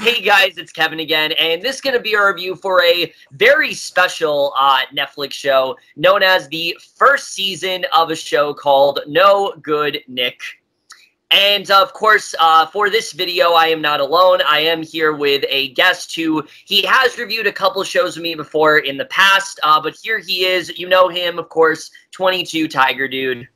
Hey guys, it's Kevin again, and this is going to be a review for a very special Netflix show known as the first season of a show called No Good Nick. And of course, for this video, I am not alone. I am here with a guest who he has reviewed a couple shows with me before in the past, but here he is. You know him, of course, 22TigerDude.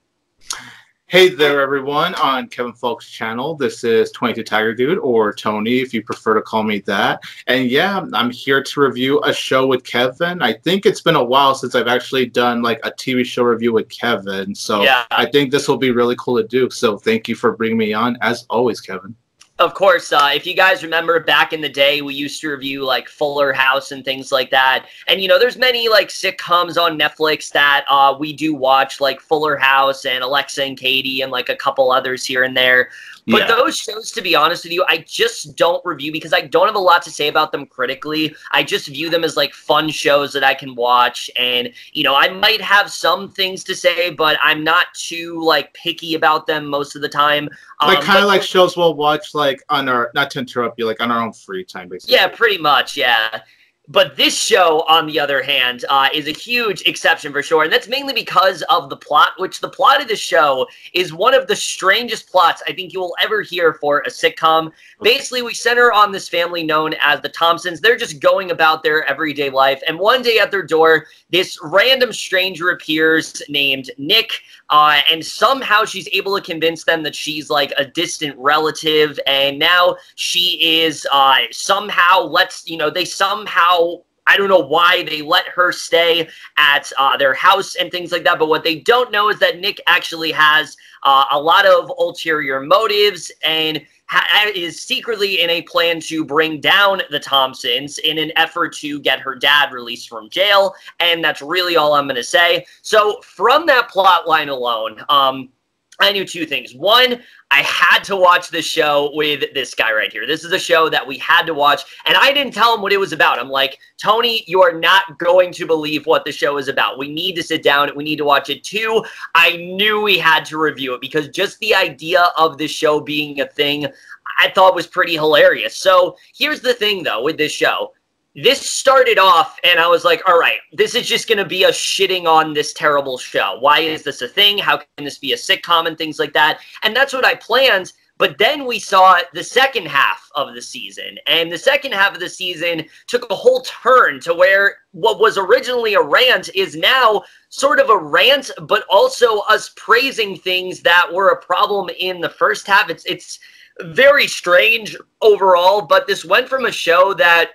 Hey there, everyone, on Kevin Falk's channel. This is 22TigerDude, or Tony, if you prefer to call me that. And yeah, I'm here to review a show with Kevin. I think it's been a while since I've actually done like a TV show review with Kevin, so yeah. I think this will be really cool to do. So thank you for bringing me on, as always, Kevin. Of course, if you guys remember back in the day, we used to review like Fuller House and things like that. And, you know, there's many like sitcoms on Netflix that we do watch, like Fuller House and Alexa and Katie and like a couple others here and there. But those shows, to be honest with you, I just don't review because I don't have a lot to say about them critically. I just view them as like fun shows that I can watch. And, you know, I might have some things to say, but I'm not too like picky about them most of the time. Like kind of like shows we'll watch like on our, not to interrupt you, like on our own free time, basically. Yeah, pretty much, yeah. But this show, on the other hand, is a huge exception for sure. And that's mainly because of the plot, which the plot of the show is one of the strangest plots I think you will ever hear for a sitcom. Basically, we center on this family known as the Thompsons. They're just going about their everyday life. And one day at their door, this random stranger appears named Nick. And somehow she's able to convince them that she's like a distant relative. And now she is somehow I don't know why they let her stay at their house and things like that. But what they don't know is that Nick actually has a lot of ulterior motives and is secretly in a plan to bring down the Thompsons in an effort to get her dad released from jail. And that's really all I'm going to say. So from that plot line alone, I knew two things. One, I had to watch this show with this guy right here. This is a show that we had to watch, and I didn't tell him what it was about. I'm like, Tony, you are not going to believe what the show is about. We need to sit down. We need to watch it. Two, I knew we had to review it because just the idea of this show being a thing I thought was pretty hilarious. So here's the thing, though, with this show. This started off, and I was like, all right, this is just going to be a shitting on this terrible show. Why is this a thing? How can this be a sitcom and things like that? And that's what I planned. But then we saw the second half of the season. And the second half of the season took a whole turn to where what was originally a rant is now sort of a rant, but also us praising things that were a problem in the first half. It's very strange overall, but this went from a show that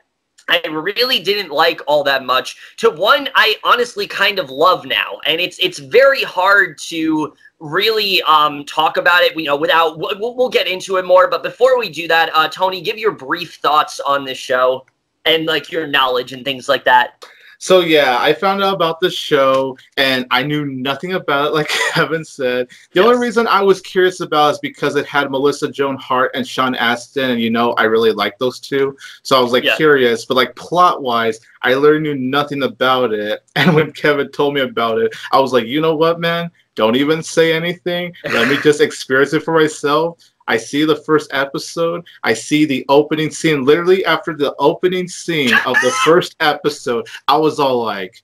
I really didn't like all that much to one I honestly kind of love now. And it's very hard to really talk about it, you know, without, we'll get into it more. But before we do that, Tony, give your brief thoughts on this show and like your knowledge and things like that. So yeah, I found out about this show and I knew nothing about it, like Kevin said. The only reason I was curious about it is because it had Melissa Joan Hart and Sean Astin, and you know I really like those two. So I was like curious, but like plot-wise, I literally knew nothing about it. And when Kevin told me about it, I was like, you know what, man? Don't even say anything. Let me just experience it for myself. I see the first episode. I see the opening scene. Literally after the opening scene of the first episode, I was all like,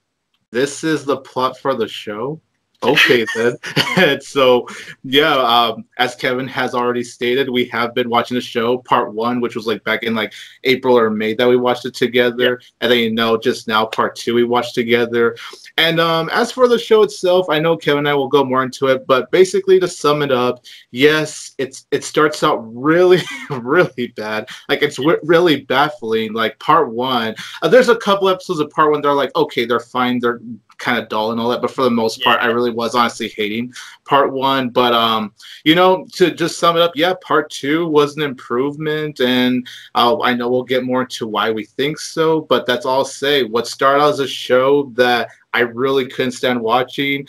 this is the plot for the show? Okay, then. And so, yeah, as Kevin has already stated, we have been watching the show, part one, which was like back in like April or May that we watched it together. And then, you know, just now part two we watched together. And as for the show itself, I know Kevin and I will go more into it, but basically to sum it up, yes, it starts out really, really bad. Like, it's really baffling. Like, part one, there's a couple episodes of part one that are like, okay, they're fine, they're kind of dull and all that, but for the most part, I really was honestly hating part one. But you know, to just sum it up, yeah, part two was an improvement, and I know we'll get more into why we think so, but that's all I'll say. What started out as a show that I really couldn't stand watching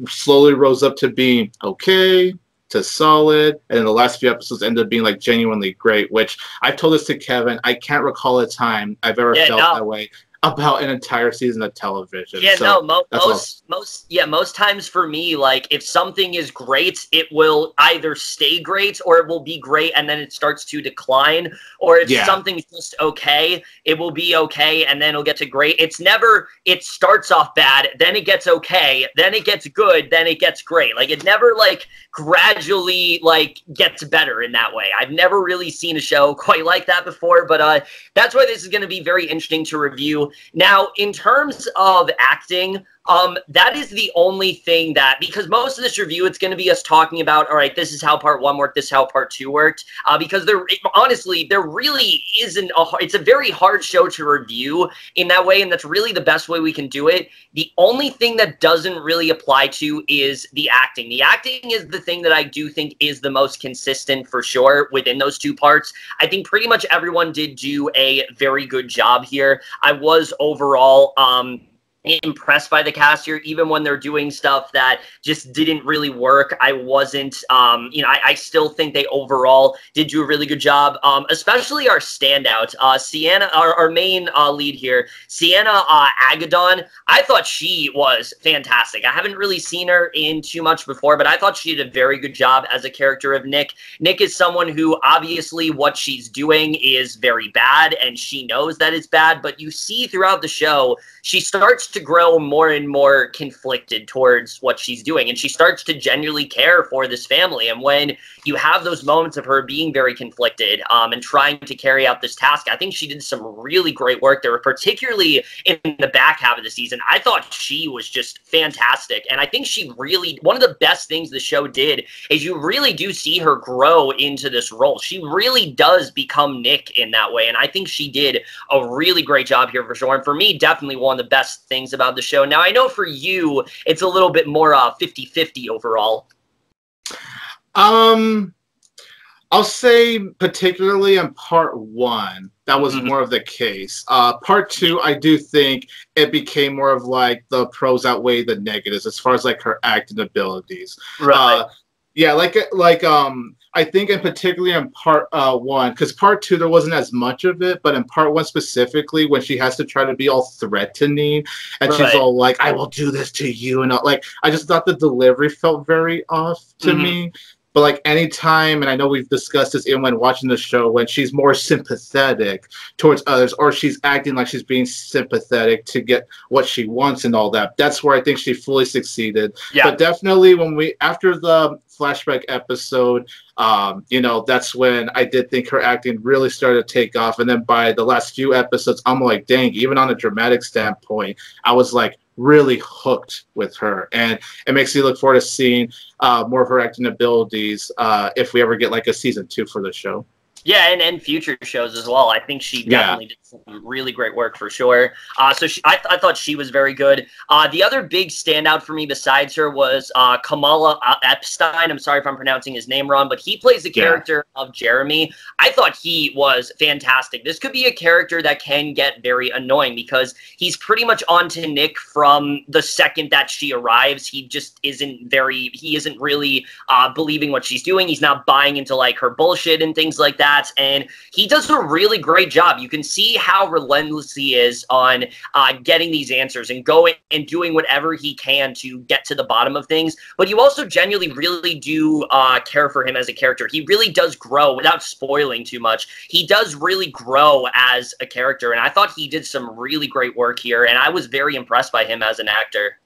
slowly rose up to being okay, to solid, and the last few episodes ended up being like genuinely great, which I've told this to Kevin. I can't recall a time I've ever felt that way about an entire season of television. Yeah, so no, most times for me, like if something is great, it will either stay great or it will be great and then it starts to decline. Or if something's just okay, it will be okay and then it'll get to great. It's never it starts off bad, then it gets okay, then it gets good, then it gets great. Like it never like gradually like gets better in that way. I've never really seen a show quite like that before, but that's why this is going to be very interesting to review. Now, in terms of acting, that is the only thing that, because most of this review, it's going to be us talking about, all right, this is how part 1 worked, this is how part 2 worked, because honestly, there really isn't it's a very hard show to review in that way, and that's really the best way we can do it. The only thing that doesn't really apply to is the acting. The acting is the thing that I do think is the most consistent for sure within those 2 parts. I think pretty much everyone did do a very good job here. I was overall impressed by the cast here, even when they're doing stuff that just didn't really work. I wasn't, I still think they overall did do a really good job, especially our standout, Siena, our main lead here, Siena Agudong. I thought she was fantastic. I haven't really seen her in too much before, but I thought she did a very good job as a character of Nick. Nick is someone who obviously what she's doing is very bad, and she knows that it's bad, but you see throughout the show, she starts to grow more and more conflicted towards what she's doing, and she starts to genuinely care for this family. And when you have those moments of her being very conflicted and trying to carry out this task, I think she did some really great work there, particularly in the back half of the season. I thought she was just fantastic, and I think she really, one of the best things the show did is you really do see her grow into this role. She really does become Nick in that way, and I think she did a really great job here for sure. And for me, definitely one of the best things about the show. Now, I know for you, it's a little bit more 50-50 overall. I'll say particularly in part 1, that was more of the case. Part 2, I do think it became more of like the pros outweigh the negatives as far as like her acting abilities. Right. Yeah, I think in particularly in part 1, because part 2 there wasn't as much of it, but in part 1 specifically, when she has to try to be all threatening and she's all like, "I will do this to you," and all, like, I just thought the delivery felt very off to me. But like anytime, and I know we've discussed this even when watching the show, when she's more sympathetic towards others, or she's acting like she's being sympathetic to get what she wants and all that, that's where I think she fully succeeded. Yeah. But definitely after the flashback episode, that's when I did think her acting really started to take off. And then by the last few episodes, I'm like, dang, even on a dramatic standpoint, I was like really hooked with her. And it makes me look forward to seeing more of her acting abilities if we ever get like a season 2 for the show. Yeah, and future shows as well. I think she definitely did some really great work for sure. I thought she was very good. The other big standout for me besides her was Kamala Epstein. I'm sorry if I'm pronouncing his name wrong, but he plays the character of Jeremy. I thought he was fantastic. This could be a character that can get very annoying because he's pretty much on to Nick from the second that she arrives. He just isn't really believing what she's doing. He's not buying into like her bullshit and things like that. And he does a really great job. You can see how relentless he is on getting these answers and going and doing whatever he can to get to the bottom of things. But you also genuinely really do care for him as a character. He really does grow without spoiling too much. He does really grow as a character. And I thought he did some really great work here. And I was very impressed by him as an actor.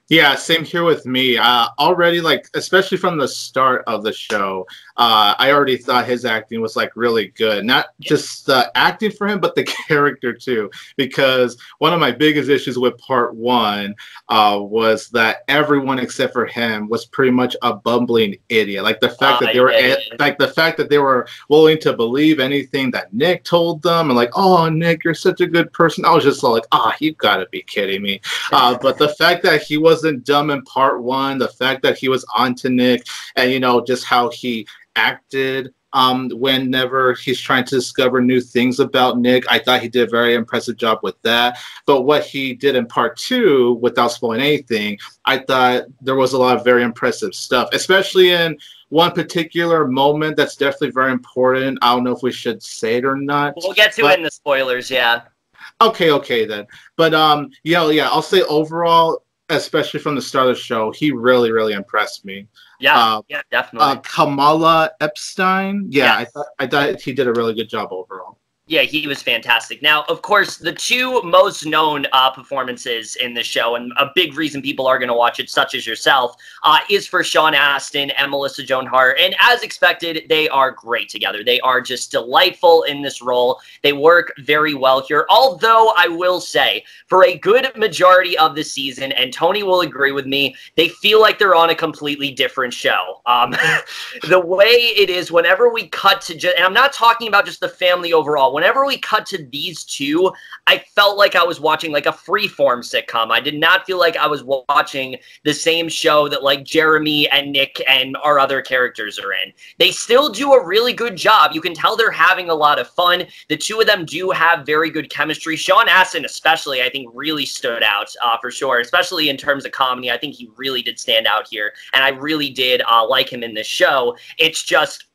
Yeah, same here with me. Already, like, especially from the start of the show, I already thought his acting was, like, really good. Not just the acting for him, but the character, too. Because one of my biggest issues with part 1 was that everyone except for him was pretty much a bumbling idiot. Like, the fact that they were willing to believe anything that Nick told them. And, like, "Oh, Nick, you're such a good person." I was just like, you gotta be kidding me. But the fact that he wasn't dumb in part 1, the fact that he was on to Nick, and just how he acted whenever he's trying to discover new things about Nick, I thought he did a very impressive job with that. But what he did in part 2, without spoiling anything, I thought there was a lot of very impressive stuff, especially in one particular moment that's definitely very important. I don't know if we should say it or not. We'll get to it in the spoilers, yeah. Okay then. But yeah, I'll say overall, especially from the start of the show, he really, really impressed me. Yeah, yeah, definitely. Kamala Epstein, yeah, Yes. I thought he did a really good job overall. Yeah, he was fantastic. Now, of course, the two most known performances in the show, and a big reason people are going to watch it, such as yourself, is for Sean Astin and Melissa Joan Hart. And as expected, they are great together. They are just delightful in this role. They work very well here. Although, I will say, for a good majority of the season, and Tony will agree with me, they feel like they're on a completely different show. The way it is, whenever we cut to, and I'm not talking about just the family overall, whenever we cut to these two, I felt like I was watching like a freeform sitcom. I did not feel like I was watching the same show that like Jeremy and Nick and our other characters are in. They still do a really good job. You can tell they're having a lot of fun. The two of them do have very good chemistry. Sean Astin especially, I think, really stood out for sure, especially in terms of comedy. I think he really did stand out here, and I really did like him in this show. It's just,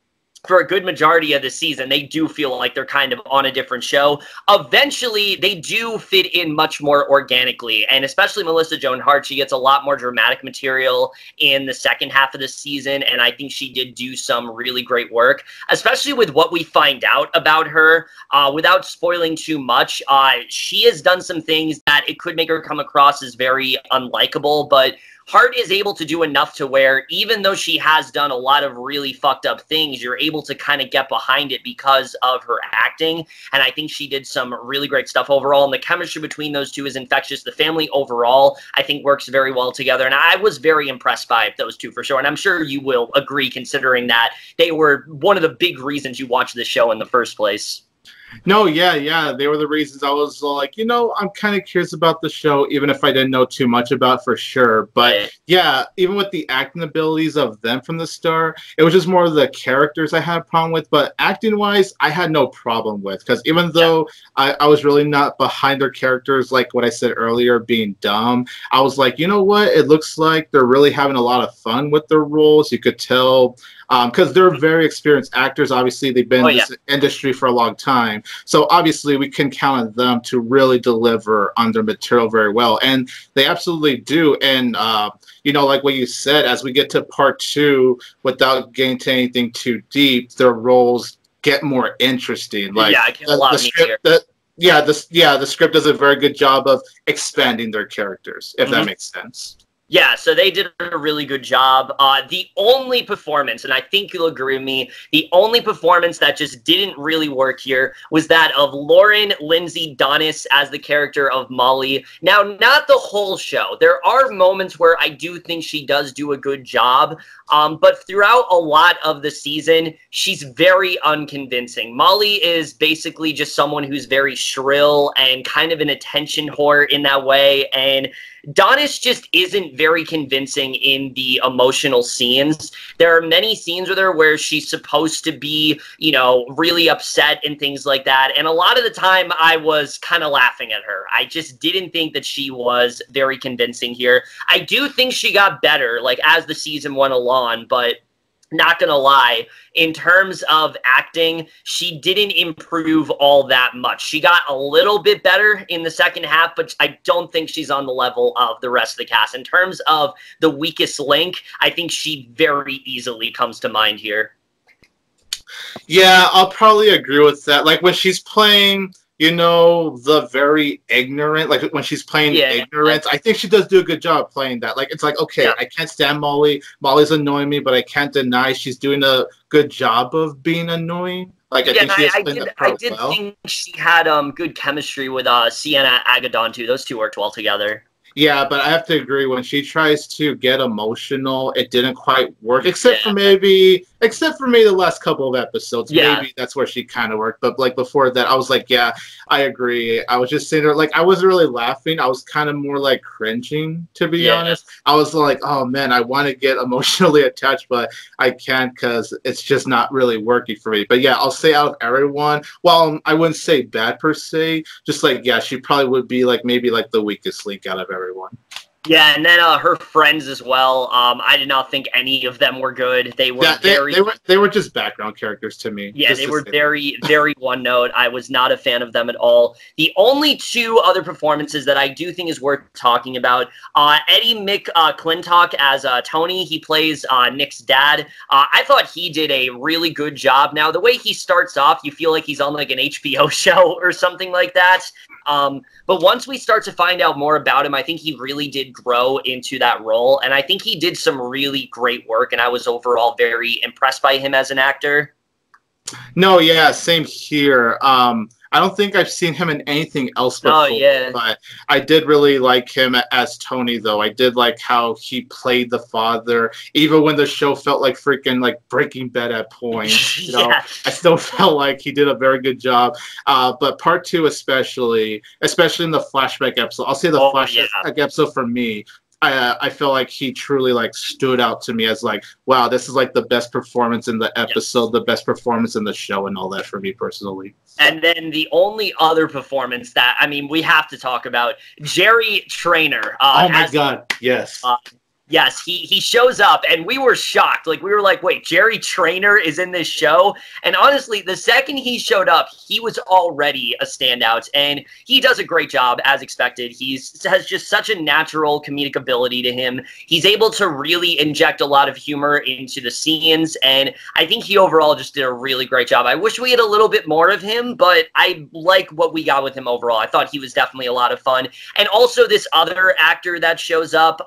for a good majority of the season, they do feel like they're kind of on a different show. Eventually, they do fit in much more organically, and especially Melissa Joan Hart, she gets a lot more dramatic material in the second half of the season, and I think she did do some really great work, especially with what we find out about her. Without spoiling too much, she has done some things that it could make her come across as very unlikable, but Hart is able to do enough to where, even though she has done a lot of really fucked up things, you're able to kind of get behind it because of her acting. And I think she did some really great stuff overall. And the chemistry between those two is infectious. The family overall, I think, works very well together. And I was very impressed by those two for sure. And I'm sure you will agree, considering that they were one of the big reasons you watched this show in the first place. No, yeah. They were the reasons I was like, I'm kind of curious about the show, even if I didn't know too much about it for sure. But yeah, even with the acting abilities of them from the start, it was just more of the characters I had a problem with. But acting-wise, I had no problem with, because even though I was really not behind their characters, like what I said earlier, being dumb, I was like, you know what? It looks like they're really having a lot of fun with their roles. You could tell, because they're very experienced actors. Obviously, they've been in this industry for a long time. So obviously, we can count on them to really deliver on their material very well. And they absolutely do. And, like what you said, as we get to part 2, without getting to anything too deep, their roles get more interesting. Like, it gets a lot easier. The script does a very good job of expanding their characters, if that makes sense. Yeah, so they did a really good job. The only performance, and I think you'll agree with me, the only performance that just didn't really work here was that of Lauren Lindsey Donzis as the character of Molly. Now, not the whole show. There are moments where I do think she does do a good job, but throughout a lot of the season, she's very unconvincing. Molly is basically just someone who's very shrill and kind of an attention whore in that way, and Donzis just isn't very convincing in the emotional scenes. There are many scenes with her where she's supposed to be, really upset and things like that. And a lot of the time I was kind of laughing at her. I just didn't think that she was very convincing here. I do think she got better, like, as the season went along, but not gonna lie, in terms of acting, she didn't improve all that much. She got a little bit better in the second half, but I don't think she's on the level of the rest of the cast. In terms of the weakest link, I think she very easily comes to mind here. Yeah, I'll probably agree with that. Like, when she's playing, the very ignorant, like when she's playing ignorance, I think she does do a good job playing that. Like, it's like, okay, I can't stand Molly. Molly's annoying me, but I can't deny she's doing a good job of being annoying. Like, I think she has played that well. I did think she had good chemistry with Siena Agudong too. Those two worked well together. Yeah, but I have to agree, when she tries to get emotional, it didn't quite work, except for maybe the last couple of episodes. Maybe that's where she kind of worked. But, like, before that, I was like, yeah, I agree. I was just sitting there, like, I wasn't really laughing. I was kind of more, like, cringing, to be honest. I was like, oh, man, I want to get emotionally attached, but I can't, because it's just not really working for me. But, yeah, I'll say out of everyone, well, I wouldn't say bad per se, just, like, yeah, she probably would be, like, maybe, like, the weakest link out of everyone. Yeah, and then her friends as well. I did not think any of them were good. They were they were just background characters to me. Yeah, they were very one note. I was not a fan of them at all. The only two other performances that I do think is worth talking about, Eddie Mclintock as Tony. He plays Nick's dad. I thought he did a really good job. Now, the way he starts off, you feel like he's on like an HBO show or something like that. But once we start to find out more about him, I think he really did grow into that role. And I think he did some really great work. And I was overall very impressed by him as an actor. No, yeah, same here. I don't think I've seen him in anything else before. Oh, yeah. But I did really like him as Tony, though. I did like how he played the father, even when the show felt like freaking like Breaking Bad at points. You know, I still felt like he did a very good job. But part two, especially in the flashback episode, I'll say the flashback episode for me. I feel like he truly like stood out to me as like, wow, this is like the best performance in the episode, the best performance in the show, and all that for me personally. And then the only other performance that, I mean, we have to talk about, Jerry Trainer. Oh my God, yes. Yes, he shows up, and we were shocked. Like, we were like, wait, Jerry Trainer is in this show? And honestly, the second he showed up, he was already a standout, and he does a great job, as expected. He has just such a natural comedic ability to him. He's able to really inject a lot of humor into the scenes, and I think he overall just did a really great job. I wish we had a little bit more of him, but I like what we got with him overall. I thought he was definitely a lot of fun. And also this other actor that shows up,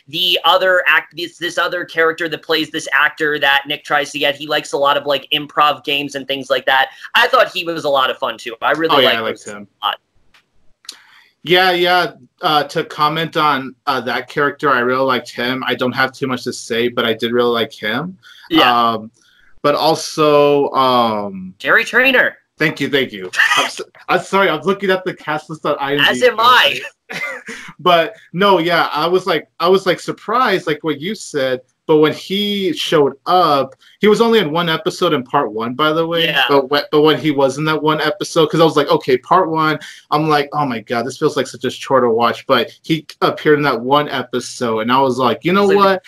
this other character that plays this actor that Nick tries to get. He likes a lot of like improv games and things like that. I thought he was a lot of fun too. I really liked him a lot. Yeah. To comment on that character, I really liked him. I don't have too much to say, but I did really like him. Yeah. But also Jerry Trainer. Thank you. I'm sorry. I'm looking at the cast list on IMDb. As am I. But no, yeah, I was like surprised, like what you said. But when he showed up, he was only in one episode in part one, by the way. Yeah. But when he was in that one episode, because I was like, okay, part one, I'm like, oh my God, this feels like such a chore to watch. But he appeared in that one episode, and I was like, you know what?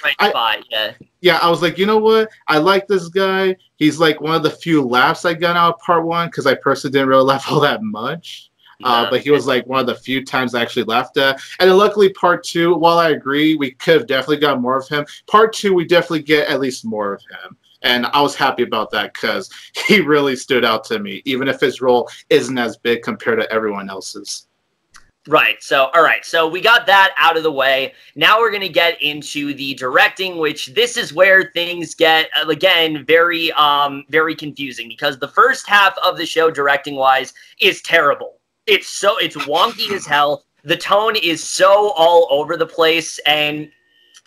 Yeah, I was like, you know what? I like this guy. He's like one of the few laughs I got out of part one, because I personally didn't really laugh all that much. But he was like one of the few times I actually laughed at. And then luckily part two, while I agree we could have definitely got more of him, part two we definitely get at least more of him. And I was happy about that because he really stood out to me, even if his role isn't as big compared to everyone else's. Right. So, all right. So we got that out of the way. Now we're going to get into the directing, which this is where things get, again, very confusing, because the first half of the show directing wise is terrible. It's wonky as hell. The tone is so all over the place, and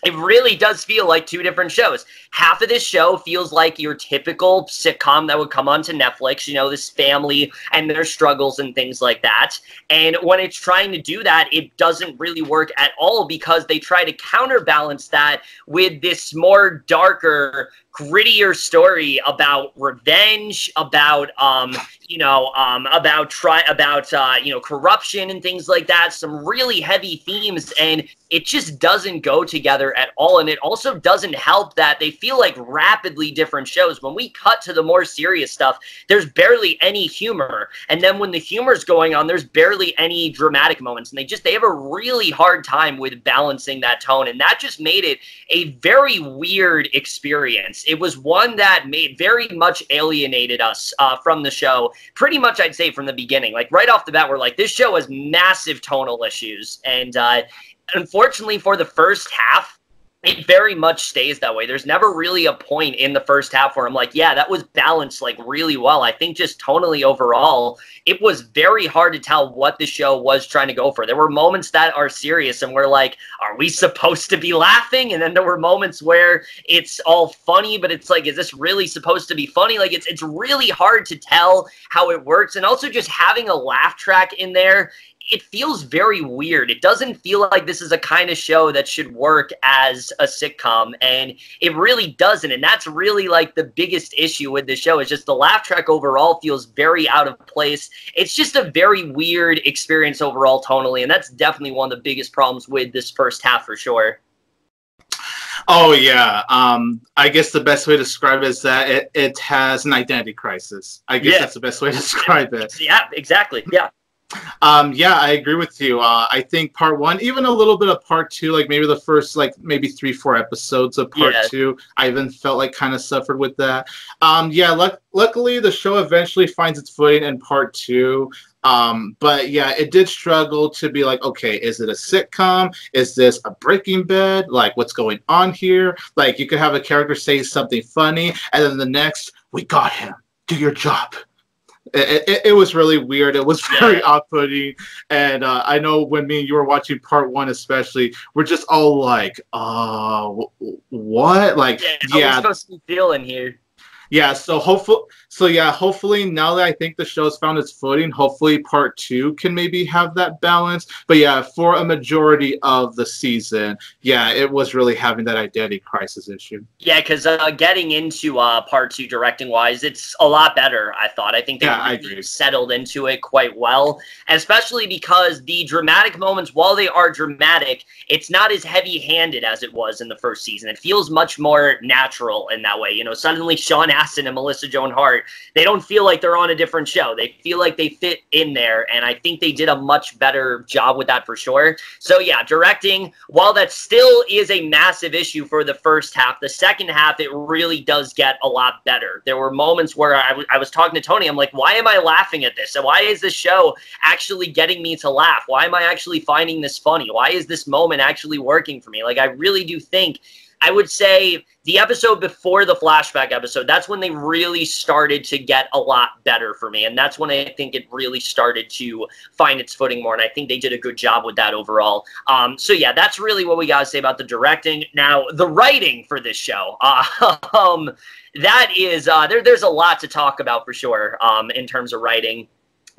it really does feel like two different shows. Half of this show feels like your typical sitcom that would come onto Netflix, you know, this family and their struggles and things like that. And when it's trying to do that, it doesn't really work at all, because they try to counterbalance that with this more darker, grittier story about revenge, about corruption and things like that. Some really heavy themes, and it just doesn't go together at all. And it also doesn't help that they feel like rapidly different shows. When we cut to the more serious stuff, there's barely any humor, and then when the humor's going on, there's barely any dramatic moments, and they have a really hard time with balancing that tone, and that just made it a very weird experience. It was one that very much alienated us from the show, pretty much, I'd say, from the beginning. Like, right off the bat, we're like, this show has massive tonal issues, and unfortunately for the first half, it very much stays that way. There's never really a point in the first half where I'm like, yeah, that was balanced like really well. I think just tonally overall, it was very hard to tell what the show was trying to go for. There were moments that are serious and we're like, are we supposed to be laughing? And then there were moments where it's all funny, but it's like, is this really supposed to be funny? Like, it's really hard to tell how it works. And also just having a laugh track in there, it feels very weird. It doesn't feel like this is a kind of show that should work as a sitcom, and it really doesn't. And that's really like the biggest issue with the show, is just the laugh track overall feels very out of place. It's just a very weird experience overall tonally, and that's definitely one of the biggest problems with this first half for sure. Oh yeah, I guess the best way to describe it is that it has an identity crisis. I guess that's the best way to describe it. Yeah, exactly. Yeah. Yeah, I agree with you. I think part one, even a little bit of part two, like maybe the first, like maybe 3-4 episodes of part two, I even felt like kind of suffered with that. Yeah, luckily the show eventually finds its footing in part two. But yeah, it did struggle to be like, okay, is it a sitcom? Is this a Breaking Bad? Like, what's going on here? Like, you could have a character say something funny, and then the next, we got him. Do your job. It was really weird. It was very off-putting, and I know when me and you were watching part one, especially, we're just all like, what? Like, yeah, supposed to be feeling here. Yeah, so hopefully now that I think the show's found its footing, hopefully part two can maybe have that balance. But yeah, for a majority of the season, yeah, it was really having that identity crisis issue. Yeah, because getting into part two directing wise, it's a lot better, I thought. I think they really settled into it quite well, and especially because the dramatic moments, while they are dramatic, it's not as heavy-handed as it was in the first season. It feels much more natural in that way. You know, suddenly Sean Astin and Melissa Joan Hart, they don't feel like they're on a different show. They feel like they fit in there, and I think they did a much better job with that for sure. So yeah, directing, while that still is a massive issue for the first half, the second half, it really does get a lot better. There were moments where I was talking to Tony, I'm like, why am I laughing at this? And why is this show actually getting me to laugh? Why am I actually finding this funny? Why is this moment actually working for me? Like, I really do think, I would say the episode before the flashback episode, that's when they really started to get a lot better for me. And that's when I think it really started to find its footing more. And I think they did a good job with that overall. So yeah, that's really what we got to say about the directing. Now, the writing for this show, that is, there's a lot to talk about for sure in terms of writing.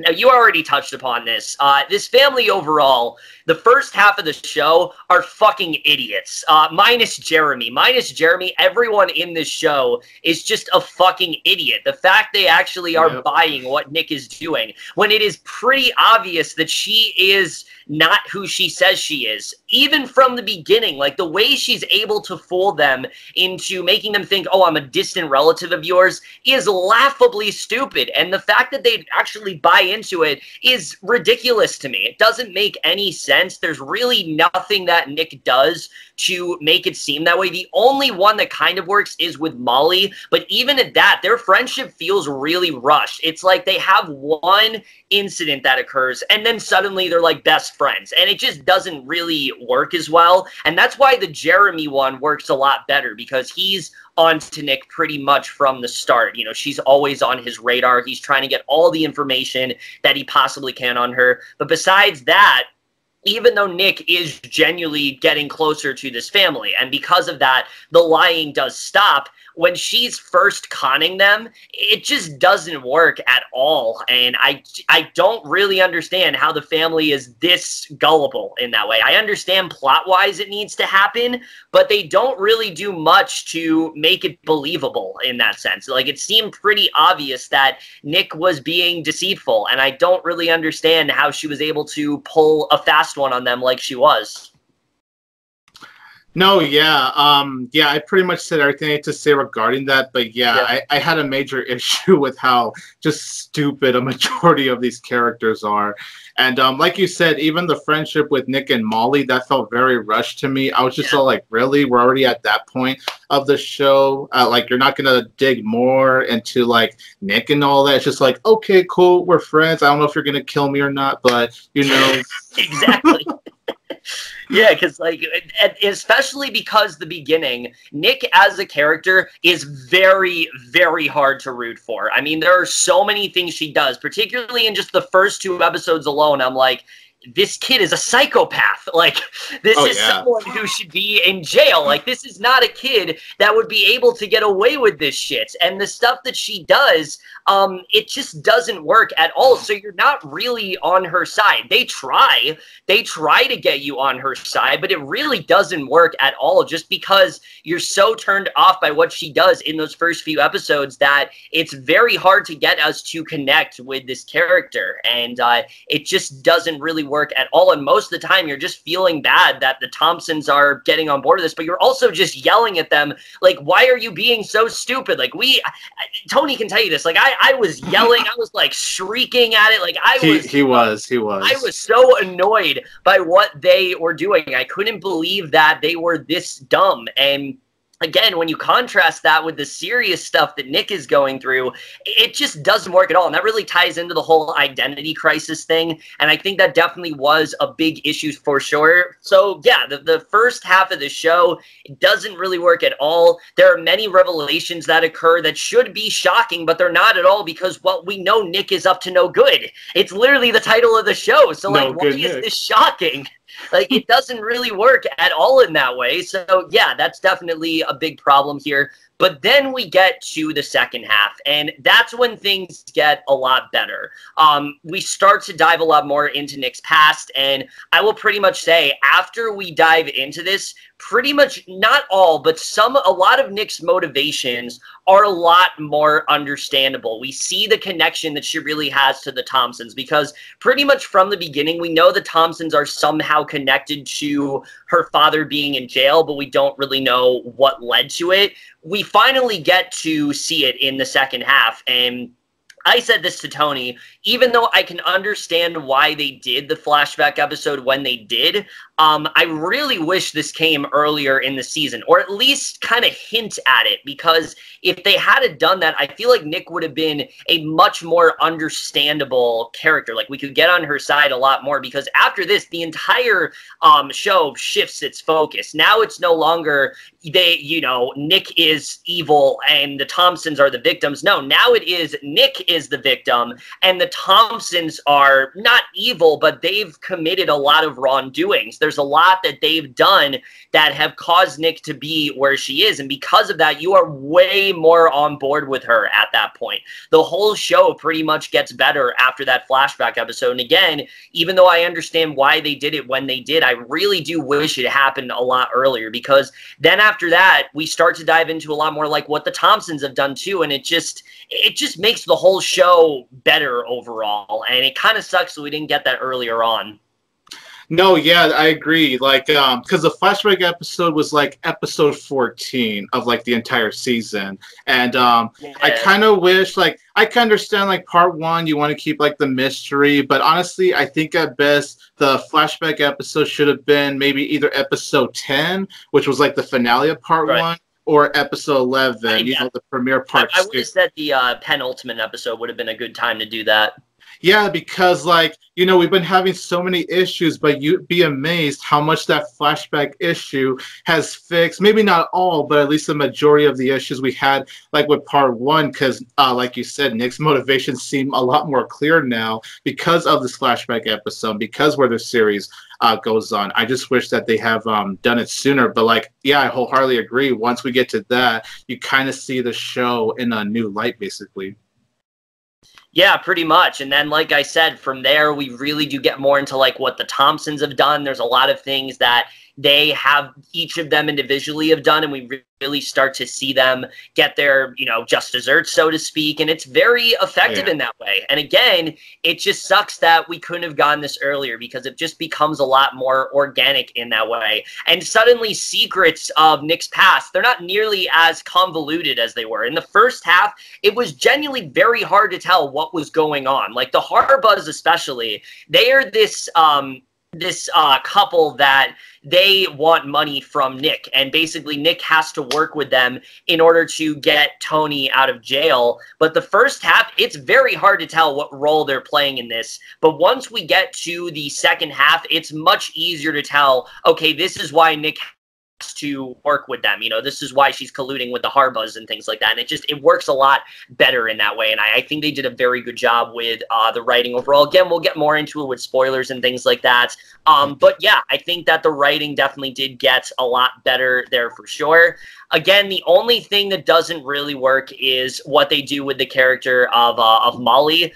Now, you already touched upon this. This family overall, the first half of the show are fucking idiots. Minus Jeremy. Minus Jeremy, everyone in this show is just a fucking idiot. The fact they actually are buying what Nick is doing, when it is pretty obvious that she is not who she says she is. Even from the beginning, like the way she's able to fool them into making them think, oh, I'm a distant relative of yours, is laughably stupid. And the fact that they actually buy into it is ridiculous to me. It doesn't make any sense. There's really nothing that Nick does to make it seem that way. The only one that kind of works is with Molly, but even at that, their friendship feels really rushed. It's like they have one incident that occurs, and then suddenly they're like best friends, and it just doesn't really work as well. And that's why the Jeremy one works a lot better, because he's on to Nick pretty much from the start. You know, she's always on his radar. He's trying to get all the information that he possibly can on her. But besides that, even though Nick is genuinely getting closer to this family, and because of that, the lying does stop, when she's first conning them, it just doesn't work at all. And I don't really understand how the family is this gullible in that way. I understand plot-wise it needs to happen, but they don't really do much to make it believable in that sense. Like, it seemed pretty obvious that Nick was being deceitful, and I don't really understand how she was able to pull a fast one on them like she was. No, yeah, I pretty much said everything I had to say regarding that, but yeah. I had a major issue with how just stupid a majority of these characters are. And like you said, even the friendship with Nick and Molly, that felt very rushed to me. I was just all like, really? We're already at that point of the show? Like, you're not going to dig more into, like, Nick and all that? It's just like, okay, cool, we're friends. I don't know if you're going to kill me or not, but, you know. Exactly. Yeah, because, like, especially because the beginning, Nick as a character is very, very hard to root for. I mean, there are so many things she does, particularly in just the first 2 episodes alone. I'm like, this kid is a psychopath. Like, this is someone who should be in jail. Like, this is not a kid that would be able to get away with this shit. And the stuff that she does, it just doesn't work at all. So you're not really on her side. They try to get you on her side, but it really doesn't work at all, just because you're so turned off by what she does in those first few episodes that it's very hard to get us to connect with this character. And it just doesn't really work at all. And most of the time you're just feeling bad that the Thompsons are getting on board with this, but you're also just yelling at them like, why are you being so stupid? Like, Tony can tell you this, like I was yelling, I was like shrieking at it, like he was I was so annoyed by what they were doing. I couldn't believe that they were this dumb. And again, when you contrast that with the serious stuff that Nick is going through, it just doesn't work at all. And that really ties into the whole identity crisis thing. And I think that definitely was a big issue for sure. So yeah, the first half of the show, it doesn't really work at all. There are many revelations that occur that should be shocking, but they're not at all, because, well, we know Nick is up to no good. It's literally the title of the show. So like, why is this shocking? Like, it doesn't really work at all in that way. So yeah, that's definitely a big problem here. But then we get to the second half, and that's when things get a lot better. We start to dive a lot more into Nick's past, and I will pretty much say, after we dive into this, pretty much, not all, but a lot of Nick's motivations are a lot more understandable. We see the connection that she really has to the Thompsons, because pretty much from the beginning, we know the Thompsons are somehow connected to her father being in jail, but we don't really know what led to it. We finally get to see it in the second half, and I said this to Tony, even though I can understand why they did the flashback episode when they did, I really wish this came earlier in the season, or at least kind of hint at it, because if they hadn't done that, I feel like Nick would have been a much more understandable character. Like, we could get on her side a lot more, because after this, the entire show shifts its focus. Now it's no longer Nick is evil and the Thompsons are the victims. No, now it is Nick is the victim, and the Thompsons are not evil, but they've committed a lot of wrongdoings. There's a lot that they've done that have caused Nick to be where she is, and because of that, you are way more on board with her at that point. The whole show pretty much gets better after that flashback episode, and again, even though I understand why they did it when they did, I really do wish it happened a lot earlier, because then after that, we start to dive into a lot more like what the Thompsons have done too, and it just makes the whole show better overall, and it kind of sucks that we didn't get that earlier on. No, yeah, I agree. Like, because the flashback episode was like episode 14 of like the entire season, and I kind of wish, like, I can understand like part one, you want to keep like the mystery, but honestly, I think at best the flashback episode should have been maybe either episode 10, which was like the finale of part one, or episode 11, the premiere part. I would have said the penultimate episode would have been a good time to do that. Yeah, because, like, we've been having so many issues, but you'd be amazed how much that flashback issue has fixed. Maybe not all, but at least the majority of the issues we had, like, with part one, because, like you said, Nick's motivations seem a lot more clear now because of this flashback episode, because where the series goes on. I just wish that they have done it sooner, but, like, yeah, I wholeheartedly agree. Once we get to that, you kind of see the show in a new light, basically. Yeah, pretty much. And then, like I said, from there, we really do get more into like what the Thompsons have done. There's a lot of things that they have, each of them individually have done, and we really start to see them get their, just desserts, so to speak, and it's very effective in that way. And again, it just sucks that we couldn't have gotten this earlier, because it just becomes a lot more organic in that way. And suddenly, secrets of Nick's past, they're not nearly as convoluted as they were. In the first half, it was genuinely very hard to tell what was going on. Like, the Harbuzz especially, they are this couple that they want money from Nick, and basically Nick has to work with them in order to get Tony out of jail. But the first half, it's very hard to tell what role they're playing in this. But once we get to the second half, it's much easier to tell, okay, this is why Nick to work with them. You know, this is why she's colluding with the Harbuzz and things like that. And it works a lot better in that way. And I think they did a very good job with the writing overall. Again, we'll get more into it with spoilers and things like that. But yeah, I think that the writing definitely did get a lot better there for sure. Again, the only thing that doesn't really work is what they do with the character of Molly.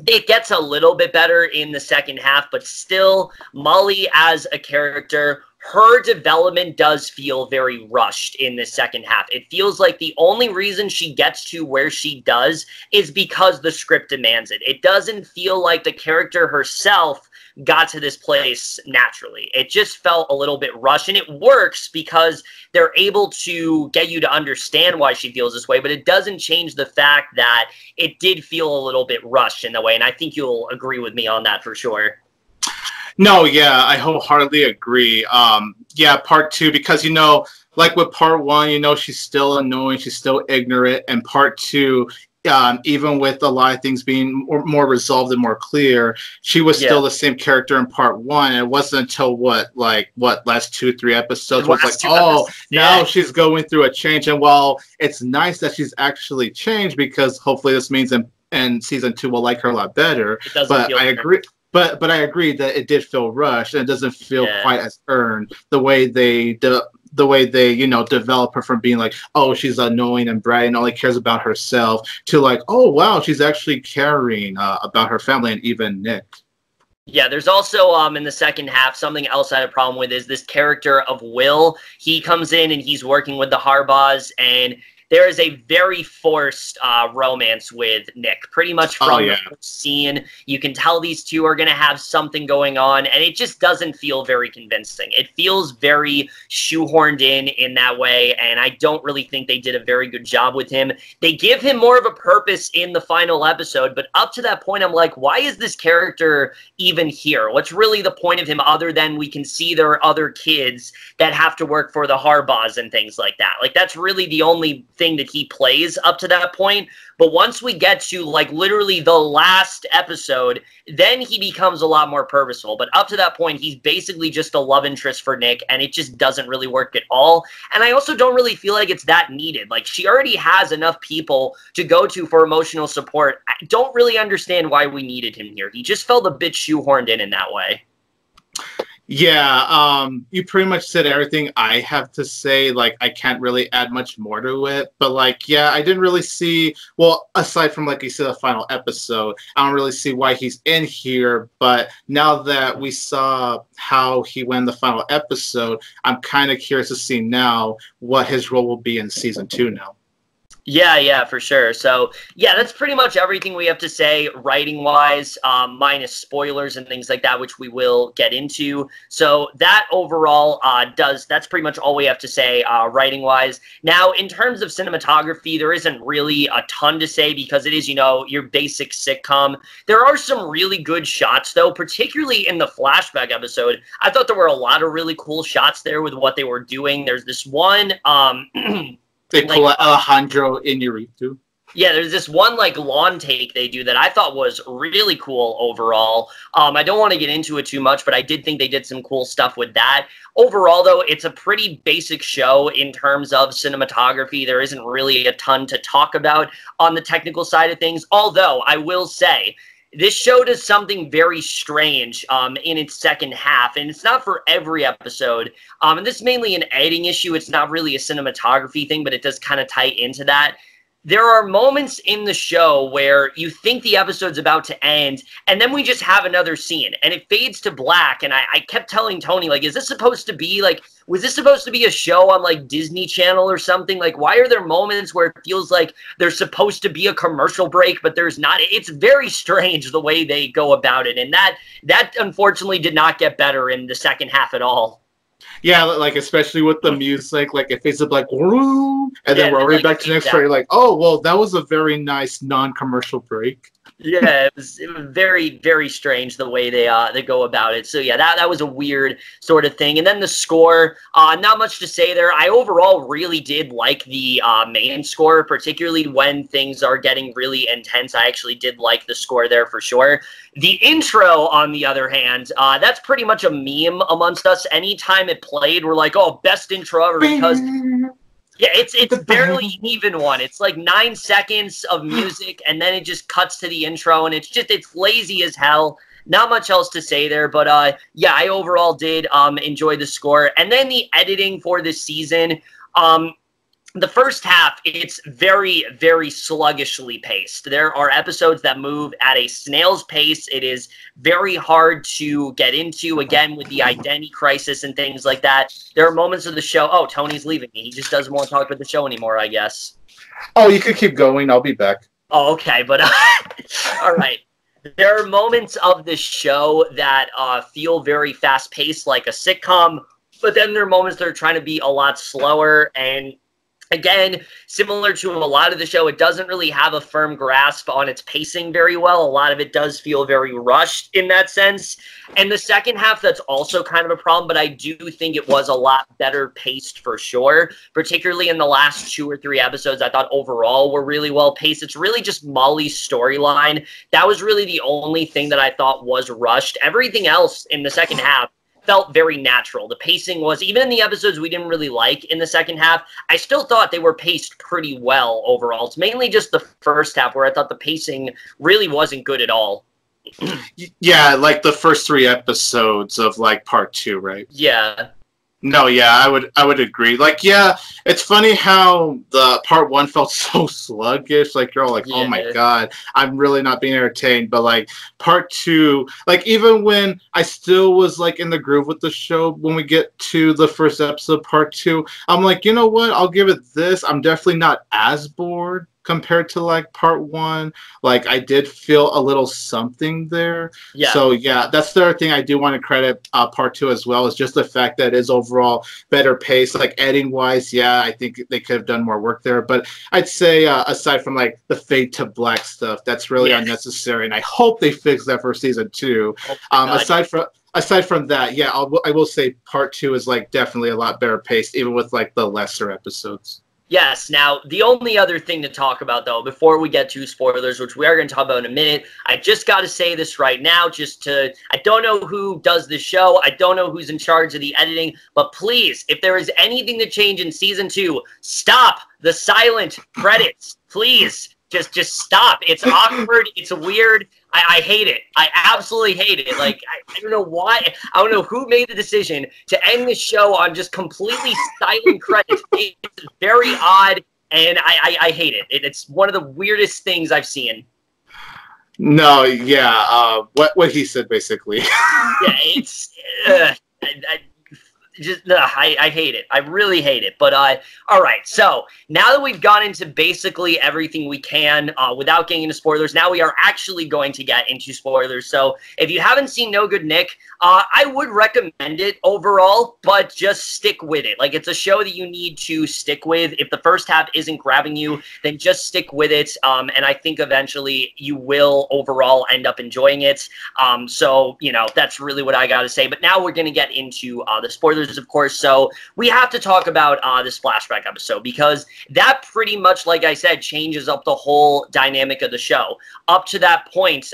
It gets a little bit better in the second half, but still, Molly as a character, her development does feel very rushed in the second half. It feels like the only reason she gets to where she does is because the script demands it. It doesn't feel like the character herself got to this place naturally. It just felt a little bit rushed, and it works because they're able to get you to understand why she feels this way, but it doesn't change the fact that it did feel a little bit rushed in the way, and I think you'll agree with me on that for sure. No, yeah, I wholeheartedly agree. Yeah, part two, because, you know, like with part one, you know, she's still annoying, she's still ignorant, and part two, even with a lot of things being more resolved and more clear, she was still the same character in part one. And it wasn't until last 2 or 3 episodes was like, oh, now she's going through a change. And while it's nice that she's actually changed, because hopefully this means in season 2 we'll like her a lot better. But I agree. But I agree that it did feel rushed, and it doesn't feel quite as earned the way they you know, develop her from being like, oh, she's annoying and bratty and only cares about herself, to like, oh wow, she's actually caring about her family and even Nick. Yeah, there's also in the second half, something else I had a problem with is this character of Will. He comes in and he's working with the Harbuzz, and there is a very forced romance with Nick, pretty much from the scene. You can tell these two are going to have something going on, and it just doesn't feel very convincing. It feels very shoehorned in that way, and I don't really think they did a very good job with him. They give him more of a purpose in the final episode, but up to that point, I'm like, why is this character even here? What's really the point of him other than we can see there are other kids that have to work for the Harbuzz and things like that? Like, that's really the only thing that he plays up to that point. But once we get to like literally the last episode, then he becomes a lot more purposeful. But up to that point, he's basically just a love interest for Nick, and it just doesn't really work at all. And I also don't really feel like it's that needed. Like, she already has enough people to go to for emotional support. I don't really understand why we needed him here. He just felt a bit shoehorned in that way. Yeah, you pretty much said everything I have to say. Like, I can't really add much more to it. But, like, yeah, I didn't really see, well, aside from, like you said, the final episode, I don't really see why he's in here. But now that we saw how he went in the final episode, I'm kind of curious to see now what his role will be in season 2 now. Yeah, for sure. So, yeah, that's pretty much everything we have to say writing-wise, minus spoilers and things like that, which we will get into. So that overall that's pretty much all we have to say writing-wise. Now, in terms of cinematography, there isn't really a ton to say because it is, you know, your basic sitcom. There are some really good shots, though, particularly in the flashback episode. I thought there were a lot of really cool shots there with what they were doing. There's this one... They pull Alejandro Iñárritu. Yeah, there's this one like lawn take they do that I thought was really cool overall. I don't want to get into it too much, but I did think they did some cool stuff with that. Overall, though, it's a pretty basic show in terms of cinematography. There isn't really a ton to talk about on the technical side of things, although I will say this show does something very strange in its second half, and it's not for every episode. And this is mainly an editing issue. It's not really a cinematography thing, but it does kind of tie into that. There are moments in the show where you think the episode's about to end, and then we just have another scene, and it fades to black, and I kept telling Tony, like, is this supposed to be, like, was this supposed to be a show on, like, Disney Channel or something? Like, why are there moments where it feels like there's supposed to be a commercial break, but there's not? It's very strange the way they go about it, and that unfortunately did not get better in the second half at all. Yeah, like, especially with the music, like, it fades up like, woo, and then we're already back to the next part. You're like, oh, well, that was a very nice non-commercial break. Yeah, it was very, very strange the way they go about it. So yeah, that was a weird sort of thing. And then the score, not much to say there. I overall really did like the main score, particularly when things are getting really intense. I actually did like the score there for sure. The intro, on the other hand, that's pretty much a meme amongst us. Anytime it played, we're like, oh, best intro ever, because yeah, it's barely even one. It's like 9 seconds of music, and then it just cuts to the intro, and it's lazy as hell. Not much else to say there, but yeah, I overall did enjoy the score. And then the editing for this season, the first half, it's very, very sluggishly paced. There are episodes that move at a snail's pace. It is very hard to get into, again, with the identity crisis and things like that. There are moments of the show. Oh, Tony's leaving me. He just doesn't want to talk about the show anymore, I guess. Oh, you could keep going. I'll be back. Oh, okay, but all right. There are moments of this show that feel very fast-paced, like a sitcom, but then there are moments that are trying to be a lot slower, and again, similar to a lot of the show, it doesn't really have a firm grasp on its pacing very well. A lot of it does feel very rushed in that sense. And the second half, that's also kind of a problem, but I do think it was a lot better paced for sure, particularly in the last 2 or 3 episodes. I thought overall were really well paced. It's really just Molly's storyline. That was really the only thing that I thought was rushed. Everything else in the second half felt very natural. The pacing was, even in the episodes we didn't really like in the second half, I still thought they were paced pretty well overall. It's mainly just the first half where I thought the pacing really wasn't good at all. Yeah, like the first 3 episodes of like part 2, right? Yeah. No, yeah, I would agree. Like, yeah, it's funny how the part 1 felt so sluggish. Like, you're all like, oh my god, I'm really not being entertained. But like part 2, like even when I still was like in the groove with the show, when we get to the first episode, part 2, I'm like, you know what? I'll give it this. I'm definitely not as bored compared to like part 1. Like, I did feel a little something there. Yeah. So yeah, that's the other thing I do want to credit part 2 as well, is just the fact that it is overall better paced. Like editing wise, yeah, I think they could have done more work there. But I'd say aside from like the fade to black stuff, that's really unnecessary, and I hope they fix that for season 2. Aside from that, yeah, I will say part 2 is like definitely a lot better paced, even with like the lesser episodes. Yes. Now, the only other thing to talk about, though, before we get to spoilers, which we are going to talk about in a minute, I just got to say this right now, I don't know who does the show. I don't know who's in charge of the editing, but please, if there is anything to change in season 2, stop the silent credits. Please, just stop. It's awkward. It's weird. I hate it. I absolutely hate it. Like, I don't know why. I don't know who made the decision to end the show on just completely silent credits. It's very odd, and I hate it. It's one of the weirdest things I've seen. No, yeah. What he said, basically. Yeah, it's... I hate it. I really hate it. But all right. So now that we've gone into basically everything we can without getting into spoilers, now we are actually going to get into spoilers. So if you haven't seen No Good Nick, I would recommend it overall, but just stick with it. Like, it's a show that you need to stick with. If the first half isn't grabbing you, then just stick with it. And I think eventually you will overall end up enjoying it. So, you know, that's really what I got to say. But now we're going to get into the spoilers, of course. So we have to talk about this flashback episode, because that pretty much, like I said, changes up the whole dynamic of the show. Up to that point,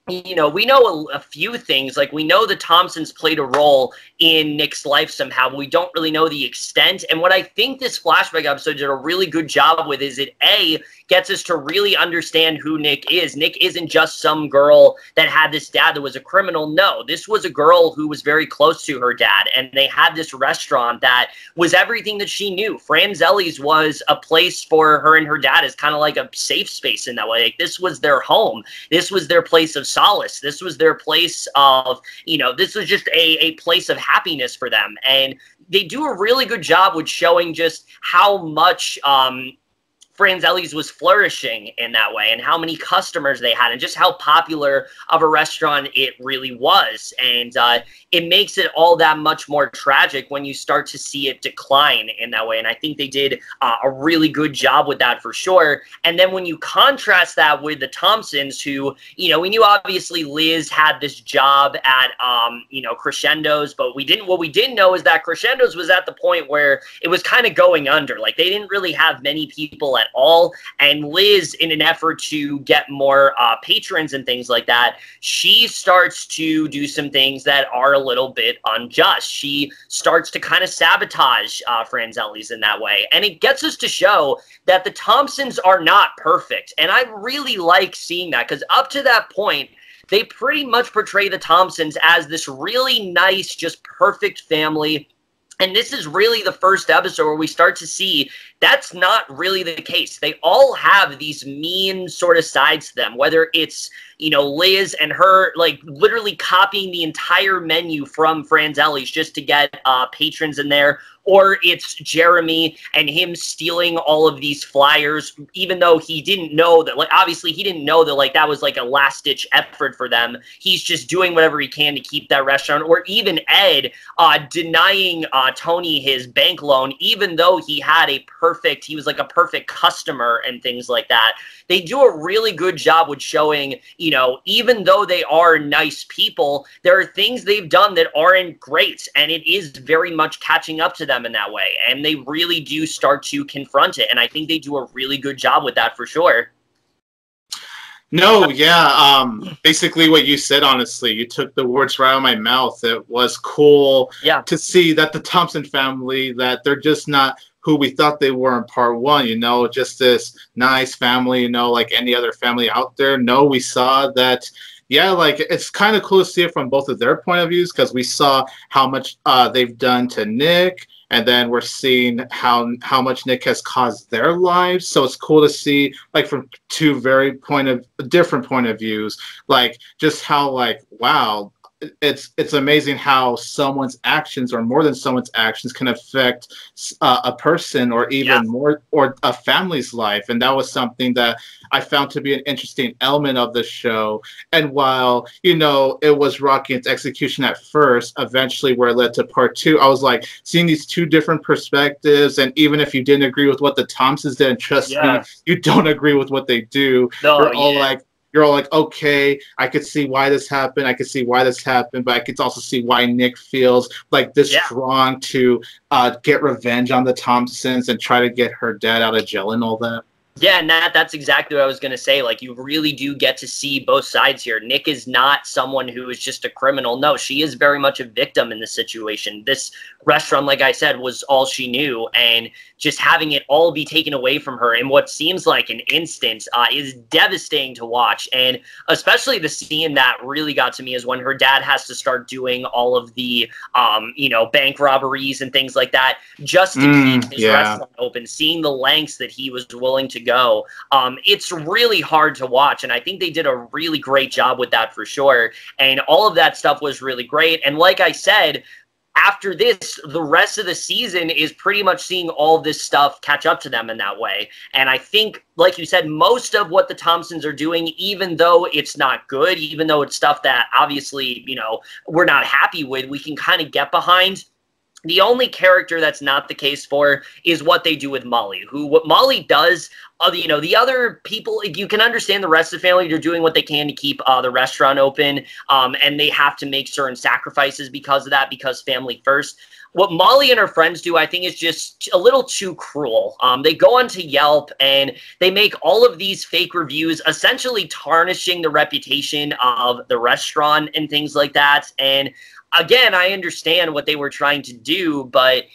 you know, we know a few things. Like, we know the Thompsons played a role in Nick's life somehow, but we don't really know the extent. And what I think this flashback episode did a really good job with is it, A, gets us to really understand who Nick is. Nick isn't just some girl that had this dad that was a criminal. No, this was a girl who was very close to her dad, and they had this restaurant that was everything that she knew. Franzelli's was a place for her and her dad, as kind of like a safe space in that way. Like, this was their home. This was their place of solace. This was their place of, you know, this was just a place of happiness for them. And they do a really good job with showing just how much Franzelli's was flourishing in that way, and how many customers they had, and just how popular of a restaurant it really was. And it makes it all that much more tragic when you start to see it decline in that way. And I think they did a really good job with that for sure. And then when you contrast that with the Thompsons, who, you know, we knew obviously Liz had this job at, you know, Crescendo's, but what we didn't know is that Crescendo's was at the point where it was kind of going under. Like, they didn't really have many people at all. And Liz, in an effort to get more patrons and things like that, she starts to do some things that are a little bit unjust. She starts to kind of sabotage Franzelli's in that way. And it gets us to show that the Thompsons are not perfect. And I really like seeing that, because up to that point, they pretty much portray the Thompsons as this really nice, just perfect family. And this is really the first episode where we start to see that's not really the case. They all have these mean sort of sides to them, whether it's, you know, Liz and her, like, literally copying the entire menu from Franzelli's just to get patrons in there, or it's Jeremy and him stealing all of these flyers, even though he didn't know that, like, obviously he didn't know that, like, that was like a last-ditch effort for them. He's just doing whatever he can to keep that restaurant. Or even Ed denying Tony his bank loan, even though he had he was like a perfect customer and things like that. They do a really good job with showing, you know, even though they are nice people, there are things they've done that aren't great, and it is very much catching up to them in that way. And they really do start to confront it, and I think they do a really good job with that for sure. No, yeah, basically what you said, honestly, you took the words right out of my mouth. It was cool to see that the Thompson family, that they're just not who we thought they were in part one, you know, just this nice family, you know, like any other family out there. No, we saw that, yeah, like, it's kind of cool to see it from both of their point of views, because we saw how much they've done to Nick, and then we're seeing how much Nick has caused their lives. So it's cool to see, like, from two very different point of views, like, just how, like, wow, it's amazing how someone's actions, or more than someone's actions, can affect a person, or even more, or a family's life. And that was something that I found to be an interesting element of the show. And while, you know, it was rocky its execution at first, eventually where it led to part two, I was like seeing these two different perspectives. And even if you didn't agree with what the Thompsons did, and trust me, you don't agree with what they do. You're all like, okay, I could see why this happened. I could see why this happened, but I could also see why Nick feels like this strong to get revenge on the Thompsons and try to get her dad out of jail and all that. Yeah, and that's exactly what I was going to say. Like, you really do get to see both sides here. Nick is not someone who is just a criminal. No, she is very much a victim in this situation. This restaurant, like I said, was all she knew, and just having it all be taken away from her in what seems like an instant is devastating to watch. And especially the scene that really got to me is when her dad has to start doing all of the, you know, bank robberies and things like that just to keep his restaurant open, seeing the lengths that he was willing to go. It's really hard to watch, and I think they did a really great job with that for sure. And all of that stuff was really great. And like I said, after this, the rest of the season is pretty much seeing all this stuff catch up to them in that way. And I think, like you said, most of what the Thompsons are doing, even though it's not good, even though it's stuff that obviously, you know, we're not happy with, we can kind of get behind. The only character that's not the case for is what they do with Molly, what Molly does, you know, the other people, you can understand the rest of the family, they're doing what they can to keep the restaurant open, and they have to make certain sacrifices because of that, because family first. What Molly and her friends do, I think, is just a little too cruel. They go onto Yelp and they make all of these fake reviews, essentially tarnishing the reputation of the restaurant and things like that. And again, I understand what they were trying to do, but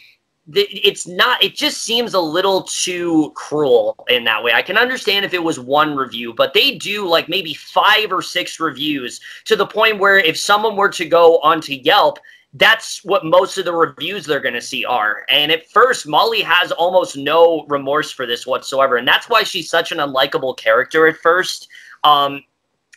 it's not, it just seems a little too cruel in that way. I can understand if it was one review, but they do like maybe 5 or 6 reviews, to the point where if someone were to go onto Yelp, that's what most of the reviews they're going to see are. And at first, Molly has almost no remorse for this whatsoever. And that's why she's such an unlikable character at first.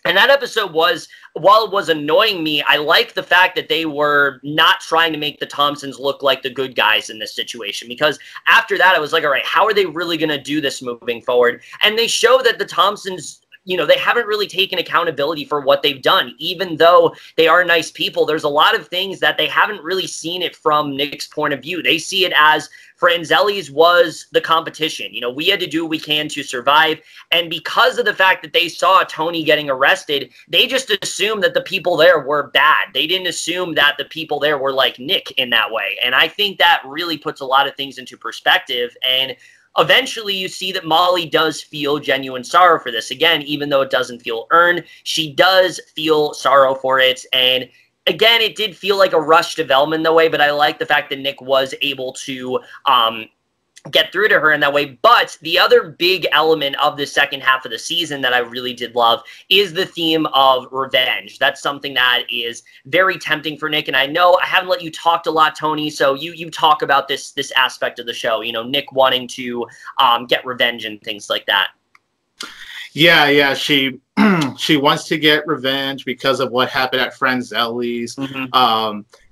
And that episode was, while it was annoying me, I like the fact that they were not trying to make the Thompsons look like the good guys in this situation. Because after that, I was like, all right, how are they really going to do this moving forward? And they show that the Thompsons, you know, they haven't really taken accountability for what they've done. Even though they are nice people, there's a lot of things that they haven't really seen it from Nick's point of view. They see it as Franzelli's was the competition. You know, we had to do what we can to survive. And because of the fact that they saw Tony getting arrested, they just assumed that the people there were bad. They didn't assume that the people there were like Nick in that way. And I think that really puts a lot of things into perspective. And eventually you see that Molly does feel genuine sorrow for this. Again, even though it doesn't feel earned, she does feel sorrow for it. And again, it did feel like a rushed development in the way, but I like the fact that Nick was able to get through to her in that way. But the other big element of the second half of the season that I really did love is the theme of revenge. That's something that is very tempting for Nick. And I know I haven't let you talk a lot, Tony, so you talk about this aspect of the show, you know, Nick wanting to get revenge and things like that. Yeah, she she wants to get revenge because of what happened at Franzelli's.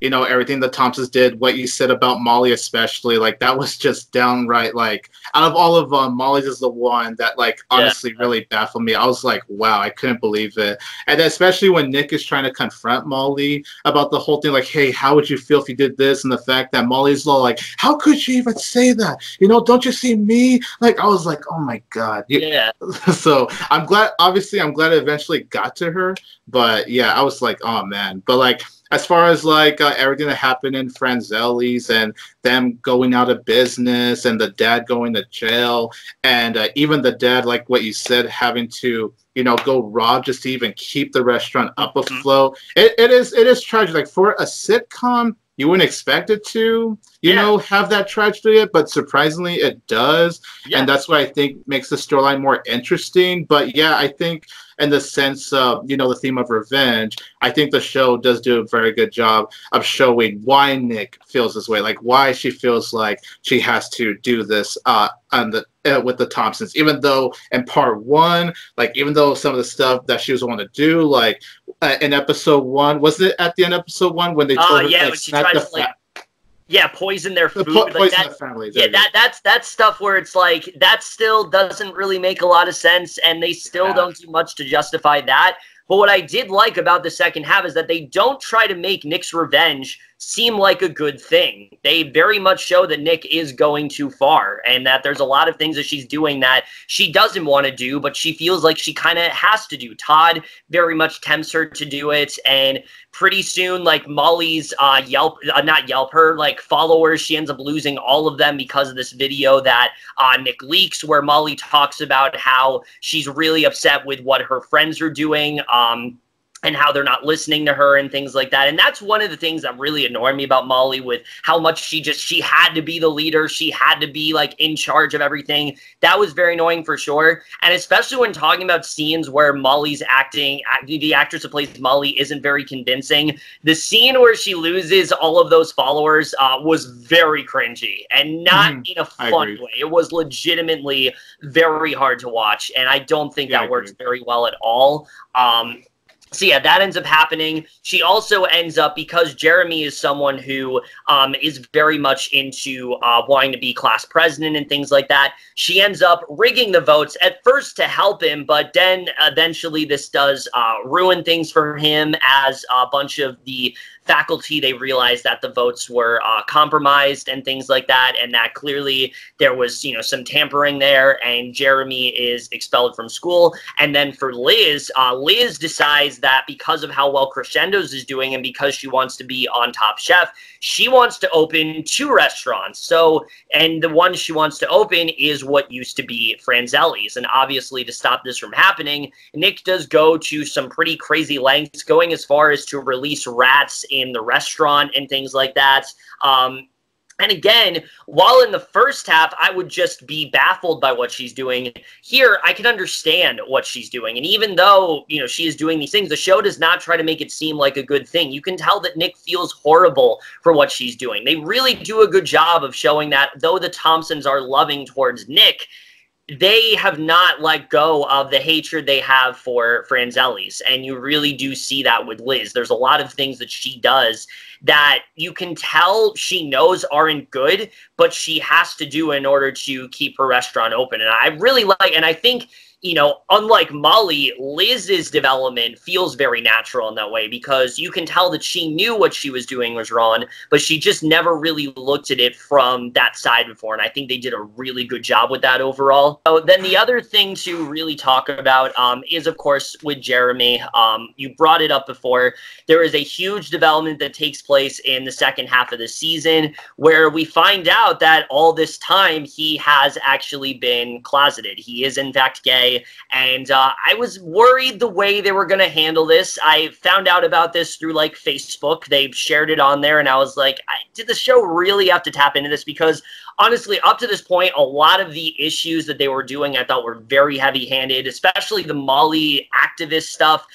You know, everything the Thompsons did, what you said about Molly especially, like, that was just downright, like, out of all of them, Molly's is the one that, like, honestly really baffled me. I was like, wow, I couldn't believe it. And especially when Nick is trying to confront Molly about the whole thing, like, hey, how would you feel if you did this? And the fact that Molly's all like, how could she even say that? You know, don't you see me? Like, I was like, oh my God. Yeah. So I'm glad, obviously, I'm glad it eventually got to her. But yeah, I was like, oh man. But like, as far as like everything that happened in Franzelli's and them going out of business and the dad going to jail and even the dad, like what you said, having to, you know, go rob just to even keep the restaurant up afloat. It is tragic. Like, for a sitcom, you wouldn't expect it to, you know, have that tragedy, but surprisingly it does. And that's what I think makes the storyline more interesting. But yeah, I think in the sense of, you know, the theme of revenge, I think the show does do a very good job of showing why Nick feels this way, like why she feels like she has to do this with the Thompsons, even though in part one, like, even though some of the stuff that she was wanting to do, like in episode one, was it at the end of episode one when they told her, yeah, like, when she tries to, like, poison their food. Poison like their family. That's stuff where it's like, that still doesn't really make a lot of sense, and they still don't do much to justify that. But what I did like about the second half is that they don't try to make Nick's revenge seem like a good thing. They very much show that Nick is going too far, and that there's a lot of things that she's doing that she doesn't want to do, but she feels like she kind of has to do. Todd very much tempts her to do it, and pretty soon, like, Molly's her, like, followers, she ends up losing all of them because of this video that Nick leaks, where Molly talks about how she's really upset with what her friends are doing, and how they're not listening to her and things like that. And that's one of the things that really annoyed me about Molly, with how much she had to be the leader. She had to be, like, in charge of everything. That was very annoying for sure. And especially when talking about scenes where Molly's acting, the actress who plays Molly isn't very convincing. The scene where she loses all of those followers was very cringy, and not in a fun way. It was legitimately very hard to watch, and I don't think that works very well at all. So yeah, that ends up happening. She also ends up, because Jeremy is someone who is very much into wanting to be class president and things like that, she ends up rigging the votes, at first to help him, but then eventually this does ruin things for him, as a bunch of the faculty, they realized that the votes were compromised and things like that, and that clearly there was, you know, some tampering there, and Jeremy is expelled from school. And then for Liz, Liz decides that because of how well Crescendo's is doing, and because she wants to be on Top Chef, she wants to open 2 restaurants. So, and the one she wants to open is what used to be Franzelli's. And obviously, to stop this from happening, Nick does go to some pretty crazy lengths, going as far as to release rats in the restaurant and things like that. And again, while in the first half, I would just be baffled by what she's doing, here, I can understand what she's doing. And even though, you know, she is doing these things, the show does not try to make it seem like a good thing. You can tell that Nick feels horrible for what she's doing. They really do a good job of showing that, though the Thompsons are loving towards Nick, they have not let go of the hatred they have for Franzelli's, and you really do see that with Liz. There's a lot of things that she does that you can tell she knows aren't good, but she has to do in order to keep her restaurant open. And I really like, and I think, you know, unlike Molly, Liz's development feels very natural in that way, because you can tell that she knew what she was doing was wrong, but she just never really looked at it from that side before. And I think they did a really good job with that overall. So then the other thing to really talk about is, of course, with Jeremy. You brought it up before. There is a huge development that takes place in the second half of the season where we find out that all this time he has actually been closeted. He is, in fact, gay. And I was worried the way they were going to handle this. I found out about this through, like, Facebook. They shared it on there, and I was like, did the show really have to tap into this? Because, honestly, up to this point, a lot of the issues that they were doing I thought were very heavy-handed, especially the Molly activist stuff.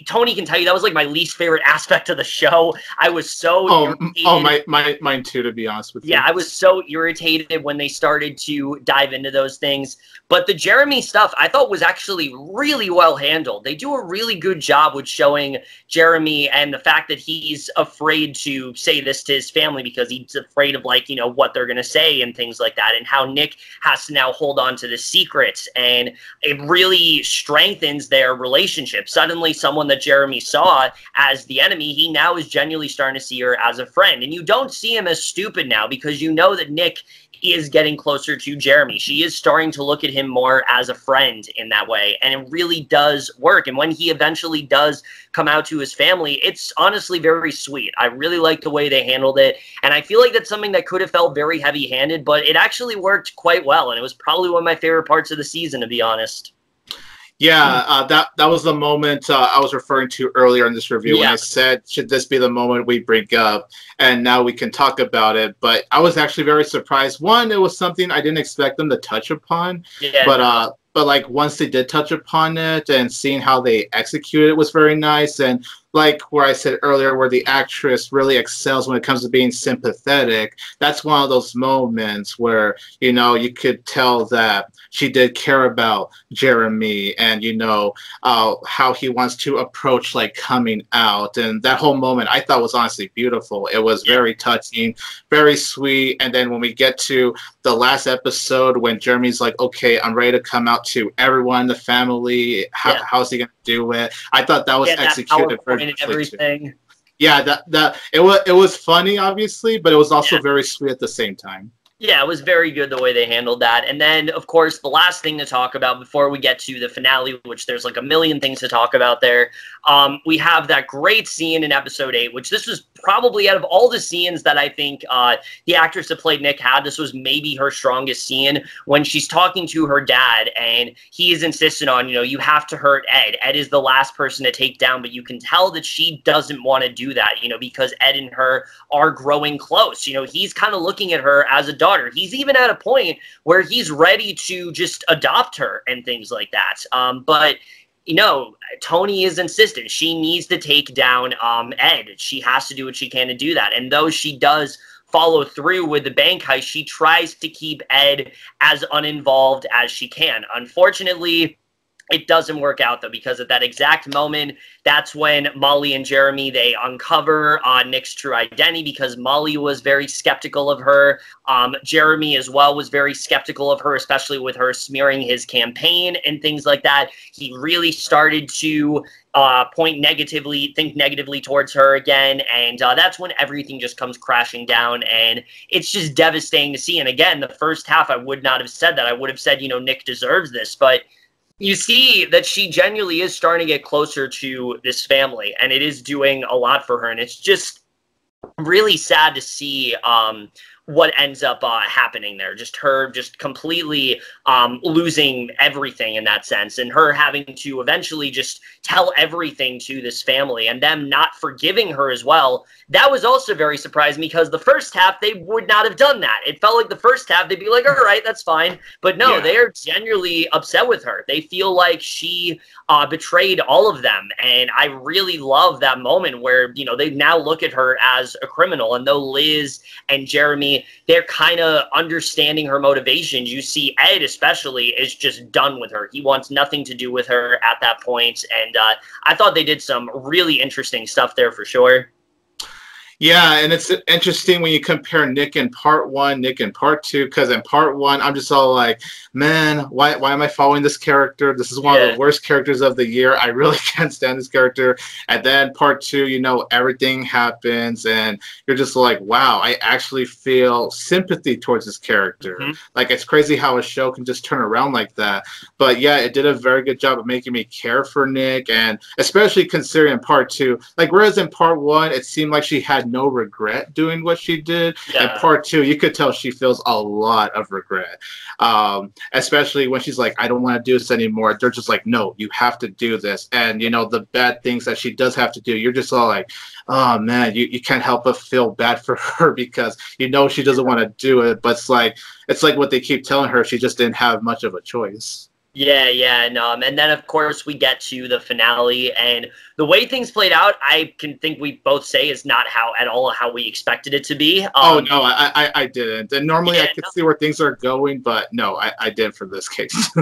Tony can tell you that was, like, my least favorite aspect of the show. I was so irritated. Mine too, to be honest with you. Yeah, I was so irritated when they started to dive into those things. But the Jeremy stuff, I thought, was actually really well handled. They do a really good job with showing Jeremy and the fact that he's afraid to say this to his family because he's afraid of, like, you know, what they're going to say and things like that, and how Nick has to now hold on to the secrets. And it really strengthens their relationship. Suddenly, someone that Jeremy saw as the enemy, he now is genuinely starting to see her as a friend. And you don't see him as stupid now, because you know that Nick is getting closer to Jeremy. She is starting to look at him more as a friend in that way, and it really does work. And when he eventually does come out to his family, it's honestly very sweet. I really like the way they handled it, and I feel like that's something that could have felt very heavy-handed, but it actually worked quite well, and it was probably one of my favorite parts of the season, to be honest. Yeah, that was the moment I was referring to earlier in this review when I said, should this be the moment we bring up? And now we can talk about it. But I was actually very surprised. One, it was something I didn't expect them to touch upon. Yeah, but like once they did touch upon it and seeing how they executed it was very nice. And like where I said earlier, where the actress really excels when it comes to being sympathetic, that's one of those moments where, you know, you could tell that she did care about Jeremy and, you know, how he wants to approach, like, coming out. And that whole moment I thought was honestly beautiful. It was very touching, very sweet. And then when we get to the last episode, when Jeremy's like, okay, I'm ready to come out to everyone in the family, how's he going to do it? I thought that was executed very everything. Yeah, that it was funny, obviously, but it was also very sweet at the same time. Yeah, it was very good the way they handled that. And then, of course, the last thing to talk about before we get to the finale, which there's like a million things to talk about there, we have that great scene in episode 8, which this was probably, out of all the scenes that I think the actress that played Nick had, this was maybe her strongest scene, when she's talking to her dad and he is insistent on, you know, you have to hurt Ed. Ed is the last person to take down, but you can tell that she doesn't want to do that, you know, because Ed and her are growing close. You know, he's kind of looking at her as a daughter. He's even at a point where he's ready to just adopt her and things like that. But you know, Tony is insistent. She needs to take down Ed. She has to do what she can to do that. And though she does follow through with the bank heist, she tries to keep Ed as uninvolved as she can. Unfortunately, it doesn't work out, though, because at that exact moment, that's when Molly and Jeremy, they uncover Nick's true identity, because Molly was very skeptical of her. Jeremy, as well, was very skeptical of her, especially with her smearing his campaign and things like that. He really started to think negatively towards her again, and that's when everything just comes crashing down, and it's just devastating to see. And again, the first half, I would not have said that. I would have said, you know, Nick deserves this, but you see that she genuinely is starting to get closer to this family, and it is doing a lot for her, and it's just really sad to see what ends up happening there. Just her just completely losing everything in that sense, and her having to eventually just tell everything to this family, and them not forgiving her as well. That was also very surprising, because the first half, they would not have done that. It felt like the first half, they'd be like, all right, that's fine. But no, they are genuinely upset with her. They feel like she betrayed all of them. And I really love that moment where, you know, they now look at her as a criminal. And though Liz and Jeremy finally they're kind of understanding her motivations. You see Ed especially is just done with her. He wants nothing to do with her at that point. And I thought they did some really interesting stuff there for sure. Yeah, and it's interesting when you compare Nick in part 1, Nick in part 2, because in part 1, I'm just all like, man, why am I following this character? This is one of the worst characters of the year. I really can't stand this character. And then part 2, you know, everything happens, and you're just like, wow, I actually feel sympathy towards this character. Like, it's crazy how a show can just turn around like that. But yeah, it did a very good job of making me care for Nick, and especially considering in part 2, like, whereas in part 1, it seemed like she had no regret doing what she did. In part 2, you could tell she feels a lot of regret, especially when she's like, I don't want to do this anymore. They're just like, no, you have to do this. And you know, the bad things that she does have to do, you're just all like, oh man, you can't help but feel bad for her, because you know she doesn't want to do it, but it's like what they keep telling her, she just didn't have much of a choice. Yeah, and then of course we get to the finale, and the way things played out, I can think we both say is not at all how we expected it to be. Oh no, I didn't. And normally I could see where things are going, but no, I didn't for this case.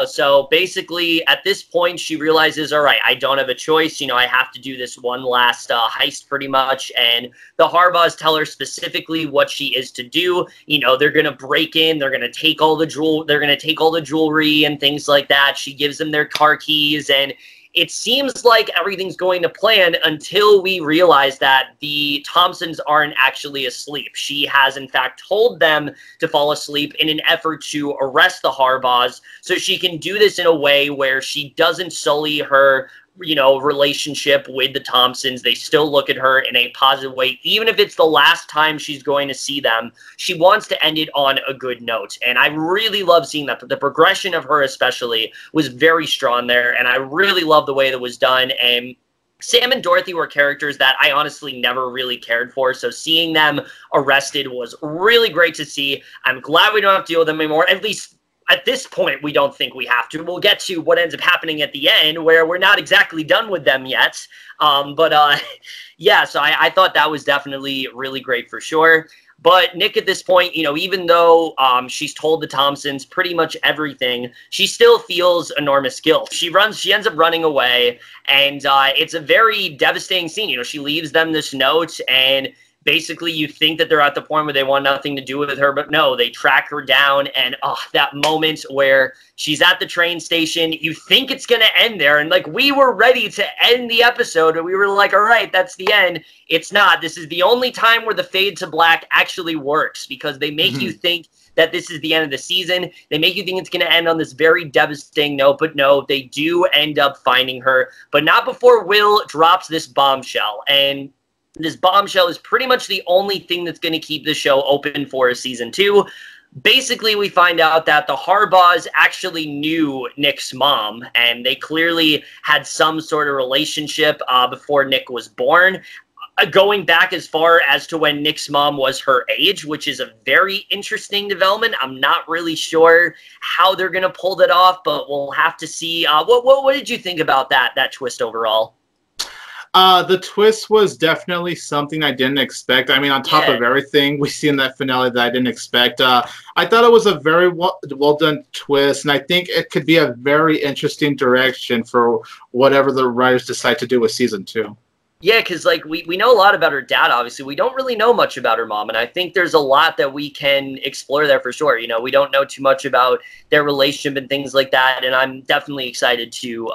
So basically at this point she realizes, all right, I don't have a choice. You know, I have to do this one last heist pretty much, and the Harbaughs tell her specifically what she is to do. You know, they're gonna break in, they're gonna take all the jewelry and things like that. She gives them their car keys, and it seems like everything's going to plan until we realize that the Thompsons aren't actually asleep. She has, in fact, told them to fall asleep in an effort to arrest the Harbaughs, so she can do this in a way where she doesn't sully her, you know, relationship with the Thompsons. They still look at her in a positive way. Even if it's the last time she's going to see them, she wants to end it on a good note. And I really love seeing that. The progression of her especially was very strong there, and I really love the way that was done. And Sam and Dorothy were characters that I honestly never really cared for, so seeing them arrested was really great to see. I'm glad we don't have to deal with them anymore, at least at this point, we don't think we have to. We'll get to what ends up happening at the end, where we're not exactly done with them yet. Yeah, so I thought that was definitely really great for sure. But Nick, at this point, you know, even though she's told the Thompsons pretty much everything, she still feels enormous guilt. She ends up running away, and it's a very devastating scene. You know, she leaves them this note, and basically, you think that they're at the point where they want nothing to do with her, but no, they track her down, and that moment where she's at the train station, you think it's going to end there, and like, we were ready to end the episode, and we were like, all right, that's the end. It's not. This is the only time where the fade to black actually works, because they make you think that this is the end of the season. They make you think it's going to end on this very devastating note, but no, they do end up finding her, but not before Will drops this bombshell. And this bombshell is pretty much the only thing that's going to keep the show open for a season 2. Basically, we find out that the Harbaughs actually knew Nick's mom, and they clearly had some sort of relationship before Nick was born, going back as far as to when Nick's mom was her age, which is a very interesting development. I'm not really sure how they're going to pull that off, but we'll have to see. What did you think about that twist overall? The twist was definitely something I didn't expect. I mean, on top of everything we see in that finale that I didn't expect, I thought it was a very well done twist, and I think it could be a very interesting direction for whatever the writers decide to do with season 2. Yeah, because like we know a lot about her dad, obviously. We don't really know much about her mom, and I think there's a lot that we can explore there for sure. You know, we don't know too much about their relationship and things like that, and I'm definitely excited to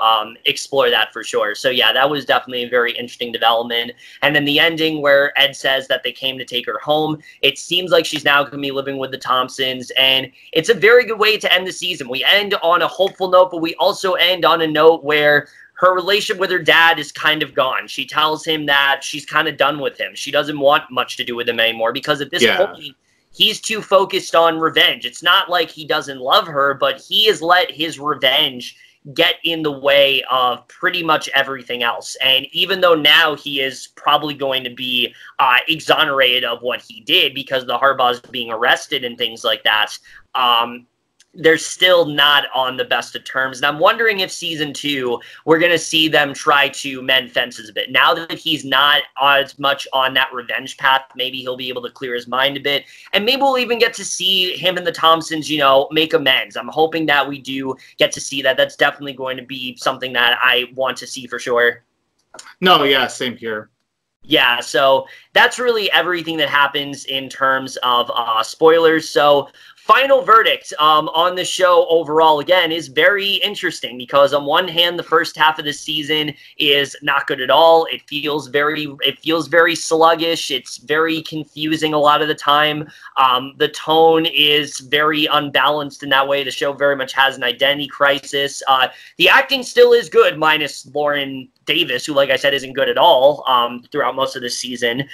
explore that for sure. So yeah, that was definitely a very interesting development. And then the ending where Ed says that they came to take her home, it seems like she's now going to be living with the Thompsons, and it's a very good way to end the season. We end on a hopeful note, but we also end on a note where her relationship with her dad is kind of gone. She tells him that she's kind of done with him. She doesn't want much to do with him anymore, because at this point, he's too focused on revenge. It's not like he doesn't love her, but he has let his revenge get in the way of pretty much everything else. And even though now he is probably going to be exonerated of what he did because the Harbaughs being arrested and things like that, they're still not on the best of terms. And I'm wondering if season 2, we're going to see them try to mend fences a bit. Now that he's not as much on that revenge path, maybe he'll be able to clear his mind a bit. And maybe we'll even get to see him and the Thompsons, you know, make amends. I'm hoping that we do get to see that. That's definitely going to be something that I want to see for sure. No, yeah, same here. Yeah, so that's really everything that happens in terms of spoilers. So final verdict on the show overall, again, is very interesting because on one hand, the first half of the season is not good at all. It feels very sluggish. It's very confusing a lot of the time. The tone is very unbalanced in that way. The show very much has an identity crisis. The acting still is good, minus Lauren Davis, who, like I said, isn't good at all throughout most of the season.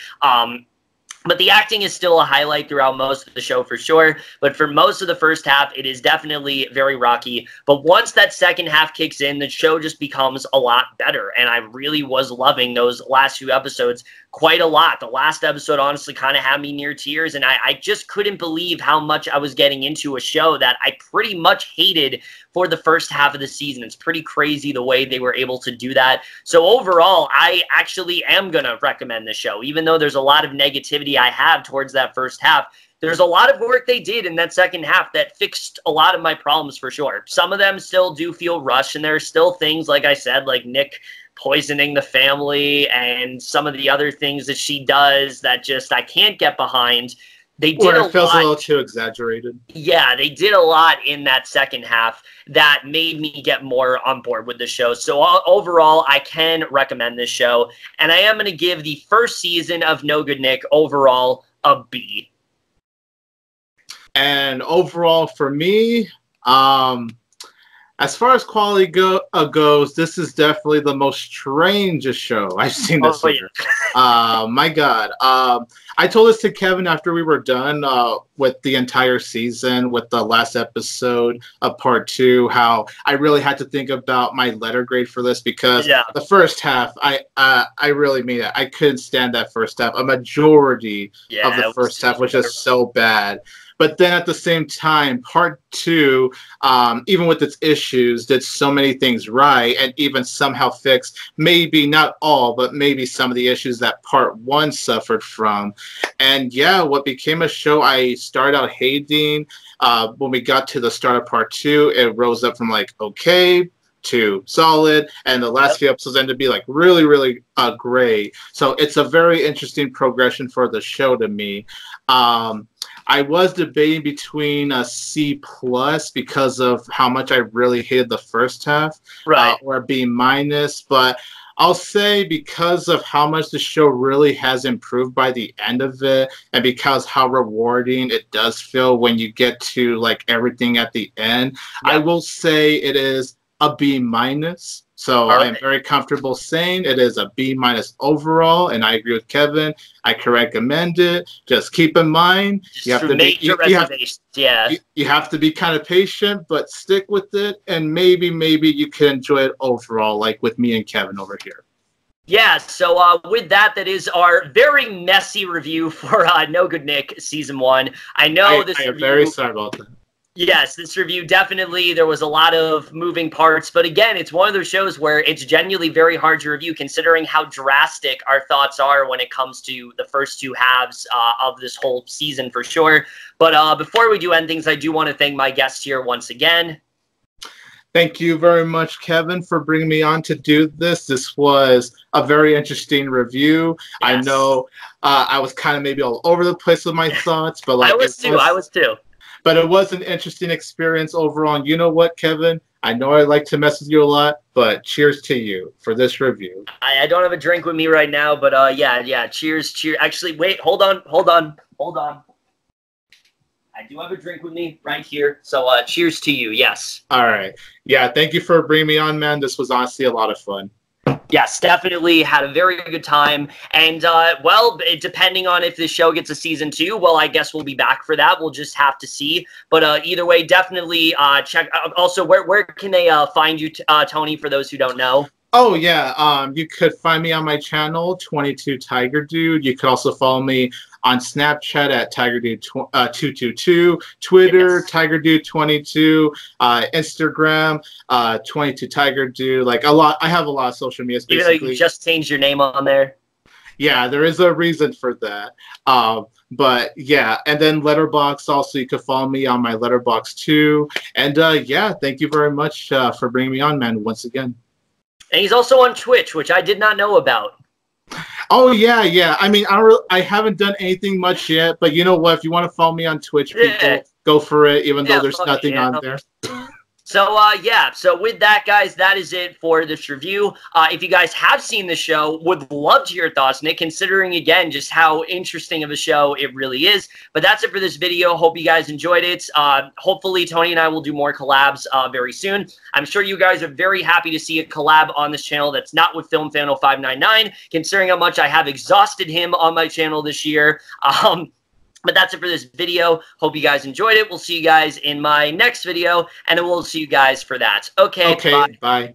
But the acting is still a highlight throughout most of the show for sure. But for most of the first half, it is definitely very rocky. But once that second half kicks in, the show just becomes a lot better. And I really was loving those last few episodes quite a lot. The last episode honestly kind of had me near tears. And I just couldn't believe how much I was getting into a show that I pretty much hated for the first half of the season. It's pretty crazy the way they were able to do that. So overall, I actually am going to recommend the show. Even though there's a lot of negativity I have towards that first half, there's a lot of work they did in that second half that fixed a lot of my problems for sure. Some of them still do feel rushed, and there are still things, like I said, like Nick poisoning the family and some of the other things that she does that just I can't get behind. They did it feels a little too exaggerated. Yeah, they did a lot in that second half that made me get more on board with the show. So overall, I can recommend this show. And I am going to give the first season of No Good Nick overall a B. And overall for me, as far as quality goes, this is definitely the most strangest show I've seen this year. My God. I told this to Kevin after we were done with the entire season, with the last episode of part 2, how I really had to think about my letter grade for this because the first half, I really mean it. I couldn't stand that first half. A majority of the first half was just so bad. But then at the same time, part 2, even with its issues, did so many things right and even somehow fixed maybe not all, but maybe some of the issues that part 1 suffered from. And yeah, what became a show I started out hating, when we got to the start of part 2, it rose up from like, okay, to solid, and the last few episodes ended up being like really, really great. So it's a very interesting progression for the show to me. I was debating between a C+ because of how much I really hated the first half, or a B-, but I'll say because of how much the show really has improved by the end of it, and because how rewarding it does feel when you get to like everything at the end, I will say it is a B-. So I'm very comfortable saying it is a B- overall, and I agree with Kevin. I can recommend it. Just keep in mind, you have to be you have to be kind of patient, but stick with it, and maybe you can enjoy it overall, like with me and Kevin over here. Yeah, so with that is our very messy review for No Good Nick Season 1. I know I am very sorry about that. Yes, this review definitely, there was a lot of moving parts, but again, it's one of those shows where it's genuinely very hard to review considering how drastic our thoughts are when it comes to the first 2 halves of this whole season for sure. But before we do end things, I do want to thank my guests here once again. Thank you very much, Kevin, for bringing me on to do this. This was a very interesting review. Yes. I know I was kind of maybe all over the place with my thoughts, but like I was too. But it was an interesting experience overall. And you know what, Kevin? I know I like to mess with you a lot, but cheers to you for this review. I don't have a drink with me right now, but yeah, cheers. Actually, wait, hold on. I do have a drink with me right here, so cheers to you, yes. All right. Yeah, thank you for bringing me on, man. This was honestly a lot of fun. Yes, definitely had a very good time. And, well, depending on if this show gets a season 2, well, I guess we'll be back for that. We'll just have to see. But either way, definitely check. Also, where can they find you, Tony, for those who don't know? Oh, yeah. You could find me on my channel, 22TigerDude. You could also follow me on Snapchat at TigerDude222, Twitter TigerDude22, Instagram 22TigerDude. Like a lot, I have a lot of social medias. Basically, You just changed your name on there. Yeah, there is a reason for that. But yeah, and then Letterboxd also, you can follow me on my Letterboxd too. And yeah, thank you very much for bringing me on, man, once again. And he's also on Twitch, which I did not know about. Oh yeah. I mean, I haven't done anything much yet, but you know what? If you want to follow me on Twitch, people, go for it. Even though there's nothing on there. So, yeah, so with that, guys, that is it for this review. If you guys have seen the show, would love to hear your thoughts, Nick, considering, again, just how interesting of a show it really is. But that's it for this video. Hope you guys enjoyed it. Hopefully, Tony and I will do more collabs very soon. I'm sure you guys are very happy to see a collab on this channel that's not with FilmFano599, considering how much I have exhausted him on my channel this year. But that's it for this video. Hope you guys enjoyed it. We'll see you guys in my next video, and then we'll see you guys for that. Okay, bye.